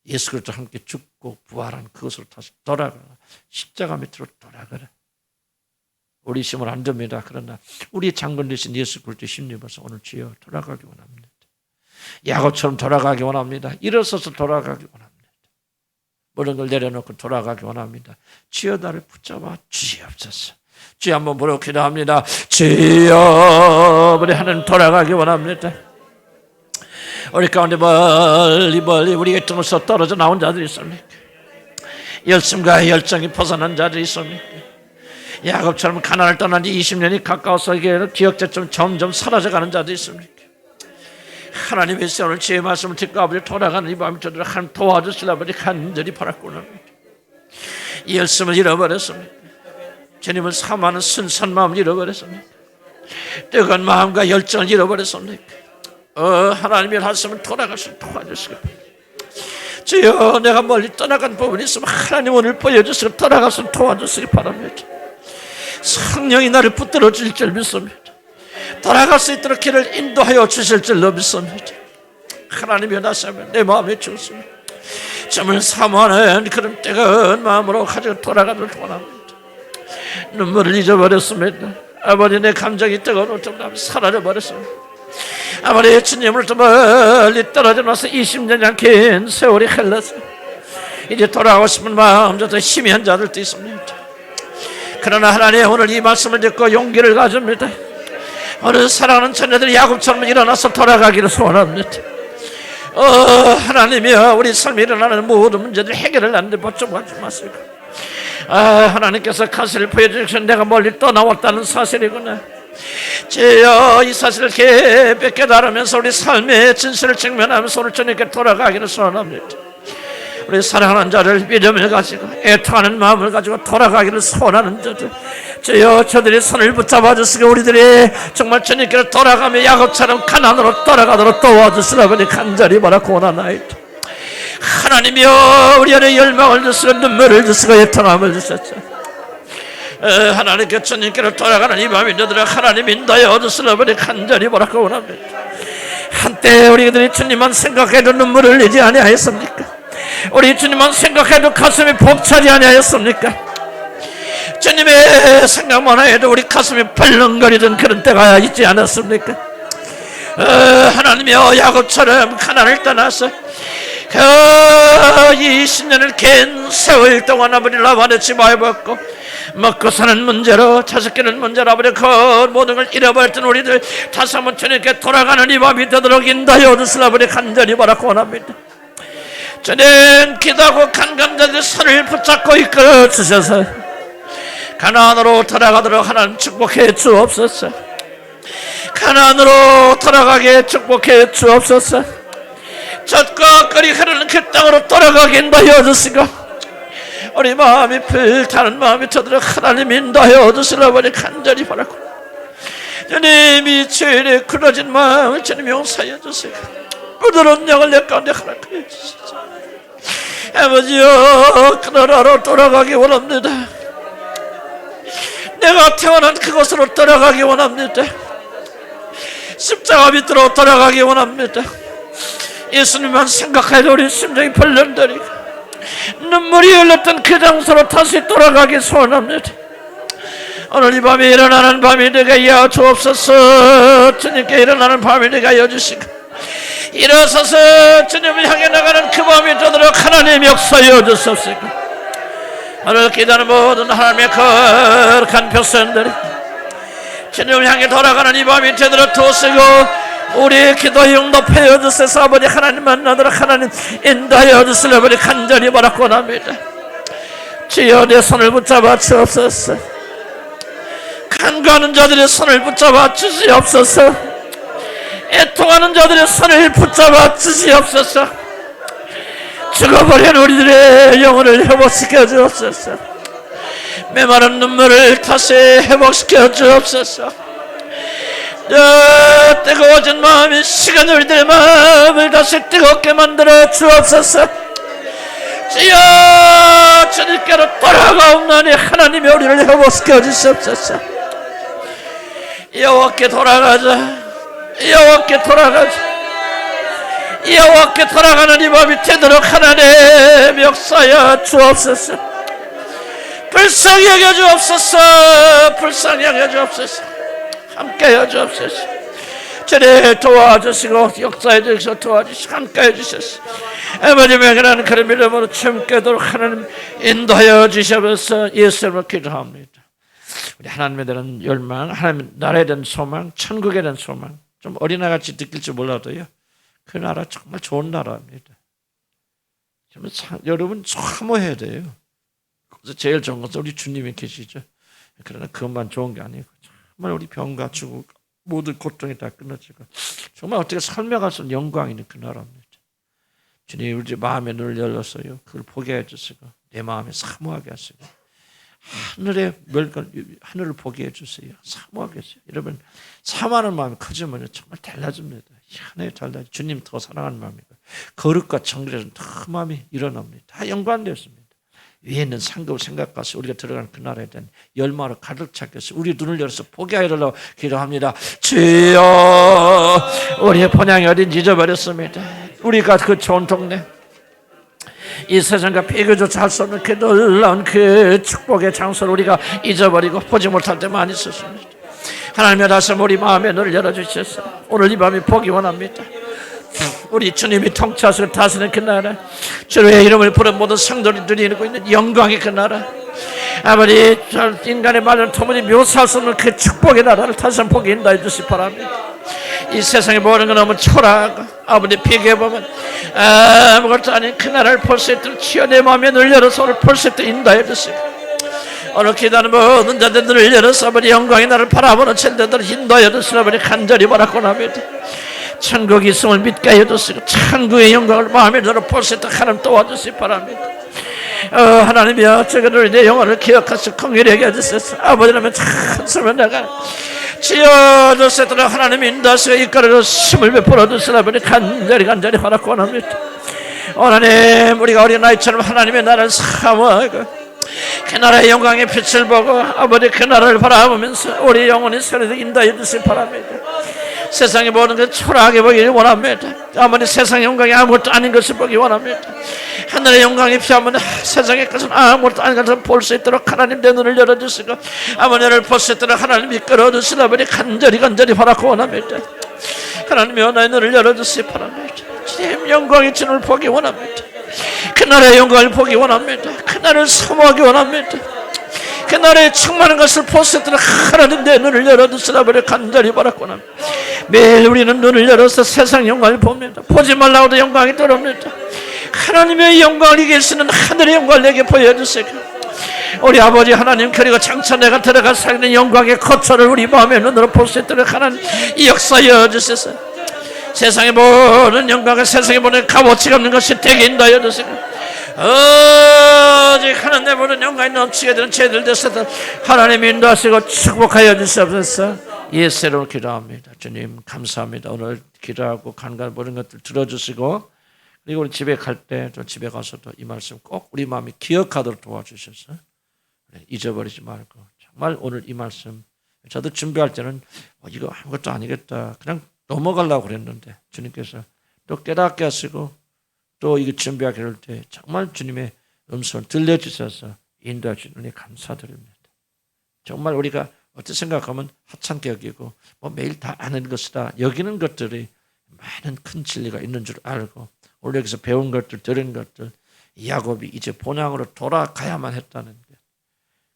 예수 그리스도와 함께 죽고 부활한 그것으로 다시 돌아가라. 십자가 밑으로 돌아가라. 우리 힘을 안 됩니다. 그러나 우리 장군 되신 예수 그리스도 힘입어서 오늘 주여 돌아가기 원합니다. 야곱처럼 돌아가기 원합니다. 일어서서 돌아가기 원합니다. 모든 걸 내려놓고 돌아가기 원합니다. 주여 나를 붙잡아 주시옵소서. 주여 한번 부르고 기도합니다. 주여 우리 하나님 돌아가기 원합니다. 우리 가운데 멀리 우리의 등에서 떨어져 나온 자들이 있습니까? 열심과 열정이 벗어난 자들이 있습니까? 야곱처럼 가나안을 떠난 지 20년이 가까워서 기억자처럼 점점 사라져가는 자들이 있습니까? 하나님의 오늘 주의 말씀을 듣고 아버지 돌아가는 이 밤이 저들을 하나님 도와주시라 아버지 간절히 바라고 합니다. 이 열심을 잃어버렸습니까? 주님을 사모하는 순수한 마음을 잃어버렸습니까? 뜨거운 마음과 열정을 잃어버렸습니까? 하나님의 말씀을 돌아가서 도와주시기 바랍니다. 주여 내가 멀리 떠나간 부분이 있으면 하나님 오늘 보여주시고 돌아가서 도와주시기 바랍니다. 성령이 나를 붙들어 주실 줄 믿습니다. 돌아갈 수 있도록 길을 인도하여 주실 줄로 믿습니다. 하나님이 나서면 내 마음이 죽습니다. 점을 사모하는 그런 뜨거운 마음으로 가지고 돌아가도록 원합니다. 눈물을 잊어버렸습니다. 아버지 내 감정이 뜨거운 좀 사라져버렸습니다. 아버지 주님으로부터 멀리 떨어져 나서 20년이란 긴 세월이 흘렀어요. 이제 돌아가고 싶은 마음 저도 희미한 자들도 있습니다. 그러나 하나님 오늘 이 말씀을 듣고 용기를 가집니다. 오늘 사랑하는 자녀들이 야곱처럼 일어나서 돌아가기를 소원합니다. 하나님이여 우리 삶에 일어나는 모든 문제들 해결을 안 돼 버텨가지 마시고 하나님께서 가시를 보여주셔서 내가 멀리 떠나왔다는 사실이구나. 주여 이 사실을 깊이 깨달으면서 우리 삶의 진실을 직면하면서 오늘 주님께 돌아가기를 소원합니다. 우리 사랑하는 자를 믿음을 가지고 애통하는 마음을 가지고 돌아가기를 소원하는 자들 주여 저들이 손을 붙잡아 주시고 우리들이 정말 주님께로 돌아가며 야곱처럼 가나안으로 돌아가도록 도와주시라고 간절히 바라고 원하나이다. 하나님이여 우리 안에 열망을 주시고 눈물을 주시고 애통함을 주셨죠. 하나님께 주님께로 돌아가는 이 밤이 너들을 하나님 인도하여 주시라고 간절히 바라고 원합니다. 한때 우리들이 주님만 생각해도 눈물을 흘리지 아니하였습니까? 우리 주님만 생각해도 가슴이 벅차지 아니하였습니까? 주님의 생각만 해도 우리 가슴이 벌렁거리던 그런 때가 있지 않았습니까? 하나님이여 야곱처럼 가나안을 떠나서 20년을 긴 세월 동안 아버지 라반의 지마해봤고 먹고 사는 문제로 자식 키우는 문제로 아버지 그 모든 걸 잃어버렸던 우리들 다시 한번 주님께 돌아가는 이 밤이 되도록 인도하여 주시라 아버지 간절히 바라고 원합니다. 주님 기도하고 간감자들의 손을 붙잡고 이끌어 주셔서 가나안으로 돌아가도록 하나님 축복해 주옵소서. 가나안으로 돌아가게 축복해 주옵소서. 젖과 끓이 흐르는 그 땅으로 돌아가게 인도하여 주시고 우리 마음이 불타는 마음이 저들을 하나님 인도하여 주시라고 간절히 바라고 주님이 죄에 굳어진 마음을 주님 용서하여 주시고 부드러운 영을 내 가운데 허락하여 주시죠. 아버지여 그나라로 돌아가기 원합니다. 내가 태어난 그곳으로 돌아가기 원합니다. 십자가 밑으로 돌아가기 원합니다. 예수님만 생각해도 우리 심장이 벌렁거리고 눈물이 흘렀던 그 장소로 다시 돌아가기 소원합니다. 오늘 이 밤에 일어나는 밤이 되게 하여 주옵소서. 주님께 일어나는 밤이 되게 하여 주시고 일어서서 주님을 향해 나가는 그 밤이 되도록 하나님 역사여 주옵소서. 오늘 기도하는 모든 하나님의 거룩한 백성들이 주님을 향해 돌아가는 이 밤이 되도록 도우시고 우리의 기도에 응답하여 주셔서 아버지 하나님 만나도록 하나님 인도하여 주시려 아버지 간절히 바라고 합니다. 주여 내 손을 붙잡아 주옵소서. 간구하는 자들의 손을 붙잡아 주시옵소서. 애통하는 자들의 손을 붙잡아 주시옵소서. 죽어버린 우리들의 영혼을 회복시켜 주옵소서. 메마른 눈물을 다시 회복시켜 주옵소서. 뜨거워진 마음이 시간 우리들의 마음을 다시 뜨겁게 만들어 주옵소서. 주여 주님께로 돌아가옵나니 하나님이 우리를 회복시켜 주시옵소서. 여호와께 돌아가자. 여호와께 돌아가자. 여호와께 돌아가는 이 밤이 되도록 하나님 역사여 주옵소서. 불쌍히 여겨 주옵소서. 불쌍히 여겨 주옵소서. 함께여 주옵소서. 주님 도와주시고 역사해 주셔서 도와주시고 함께해 주셔서 아버지의 그런 그런 이름으로 참깨도록 하나님 인도하여 주셔서 예수님을 기도합니다. 우리 하나님에 대한 열망, 하나님 나라에 대한 소망, 천국에 대한 소망, 좀 어린아이같이 느낄지 몰라도요, 그 나라 정말 좋은 나라입니다. 여러분 사모해야 돼요. 그래서 제일 좋은 것은 우리 주님이 계시죠. 그러나 그것만 좋은 게 아니고 정말 우리 병과 죽음 모든 고통이 다 끊어지고 정말 어떻게 설명할 수 없는 영광이 있는 그 나라입니다. 주님 우리 마음의 눈을 열었어요. 그걸 보게 해주시고 내 마음에 사모하게 하시고 하늘을 보게 해주세요. 사모하게 해주세요. 여러분 사모하는 마음이 커지면 정말 달라집니다. 하나님 달라져. 주님 더 사랑하는 마음이고 거룩과 정결에서 더 마음이 일어납니다. 다 연관되었습니다. 위에 있는 상급 생각까지 우리가 들어가는 그 나라에 대한 열망으로 가득 찼게 해서 우리 눈을 열어서 보게 하려고 기도합니다. 주여 우리의 본향이 어딘지 잊어버렸습니다. 우리가 그 좋은 동네 이 세상과 비교조차 할 수 없는 그 놀라운 그 축복의 장소를 우리가 잊어버리고 보지 못할 때 많이 있었습니다. 하나님의 다시 우리 마음의 눈을 열어주셔서 오늘 이 밤이 보기 원합니다. 우리 주님이 통치하시고 다스리는 그 나라, 주의 이름을 부른 모든 성도들이 누리고 있는 영광의 그 나라, 아버지 인간의 말을 도무지 묘사할 수 없는 그 축복의 나라를 다시 한번 보게 인도해 주시기 바랍니다. 이 세상에 모든 건 너무 초라하고 아버지 비교해보면 아무것도 아닌 그 나라를 볼 수 있도록 치어 내 마음에 눈을 열어서 오늘 볼 수 있도록 인도해 주시고 오늘 기도하는 모든 자들 눈을 열어서 아버지 영광의 나라를 바라보는 천대들을 인도해 주시고 아버지 간절히 바라곤 합니다. 천국이 있음을 믿게 해주시고 천국의 영광을 마음에 들어 볼 수 있도록 하나님 도와주시기 바랍니다. 하나님이여 저거를 내 영혼을 기억하시고 긍휼히 여겨주셔서 아버지라면 찬송을 내가 지어주시도록 하나님 인도하시고 이끌어서 힘을 베풀어 주시라 아버지 간절히 허락하고 원합니다. 하나님 우리가 어린아이처럼 하나님의 나라를 사모하고 그 나라의 영광의 빛을 보고 아버지 그 나라를 바라보면서 우리 영혼이 서로도 인도해 주시기 바랍니다. 세상의 모든 것을 초라하게 보기를 원합니다. 아무리 세상의 영광이 아무것도 아닌 것을 보기 원합니다. 하늘의 영광이 피하면 세상의 것은 아무것도 아닌 것을 볼 수 있도록 하나님 내 눈을 열어주시고 아버지를 볼 수 있도록 하나님 이끌어주시라 아버지 간절히 허락하고 원합니다. 하나님이여 나의 눈을 열어주시기 바랍니다. 주님 영광의 진을 보기 원합니다. 그 나라의 영광을 보기 원합니다. 그 나라를 사모하기 원합니다. 그 나라에 충만한 것을 볼 수 있도록 하나님 내 눈을 열어주시라 버려 간절히 바랐구나. 매일 우리는 눈을 열어서 세상 영광을 봅니다. 보지 말라고도 영광이 들어옵니다. 하나님의 영광을 이길 수 있는 하늘의 영광을 내게 보여주세요. 우리 아버지 하나님 그리고 장차 내가 들어가 살는 영광의 거처를 우리 마음의 눈으로 볼 수 있도록 하나님 이 역사여 주셔서 세상의 모든 영광을 세상에 보는 값어치가 없는 것이 되게 인도하여 주시고 오직 하나님의 모든 영광이 넘치게 되는 죄들 되셔서 하나님 인도하시고 축복하여 주시옵소서. 예수로 기도합니다. 주님 감사합니다. 오늘 기도하고 간간 모든 것들 들어주시고 그리고 우리 집에 갈 때 또 집에 가서도 이 말씀 꼭 우리 마음이 기억하도록 도와주셔서 잊어버리지 말고 정말 오늘 이 말씀 저도 준비할 때는 이거 아무것도 아니겠다 그냥 넘어가려고 그랬는데 주님께서 또 깨닫게 하시고 또 이거 준비하게 할 때 정말 주님의 음성을 들려주셔서 인도해 주시니 감사드립니다. 정말 우리가 어떻게 생각하면 하찮게 여기고 매일 다 아는 것이다 여기는 것들이 많은 큰 진리가 있는 줄 알고 오늘 여기서 배운 것들 들은 것들 야곱이 이제 본향으로 돌아가야만 했다는 것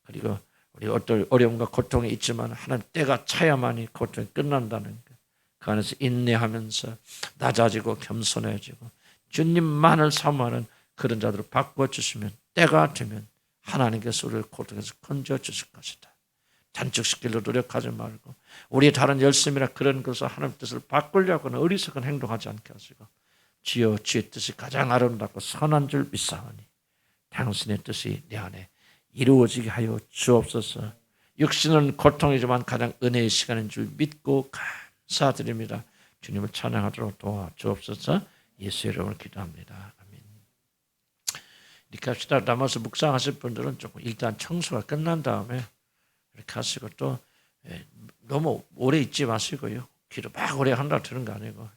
그리고 우리 어떤 어려움과 고통이 있지만 하나님 때가 차야만이 고통이 끝난다는 것 그 안에서 인내하면서 낮아지고 겸손해지고 주님만을 사모하는 그런 자들을 바꿔주시면 때가 되면 하나님께서 우리를 고통에서 건져주실 것이다. 단축시키려 노력하지 말고 우리의 다른 열심이나 그런 것을 하나님 뜻을 바꾸려고 하는 어리석은 행동하지 않게 하시고 주여 주의 뜻이 가장 아름답고 선한 줄 믿사오니 당신의 뜻이 내 안에 이루어지게 하여 주옵소서. 육신은 고통이지만 가장 은혜의 시간인 줄 믿고 감사드립니다. 주님을 찬양하도록 도와주옵소서. 예수의 이름으로 기도합니다. 아멘. 이렇게 합시다. 남아서 묵상하실 분들은 조금 일단 청소가 끝난 다음에 이렇게 하시고 또 너무 오래 있지 마시고요. 기도 막 오래 한다고 드는 거 아니고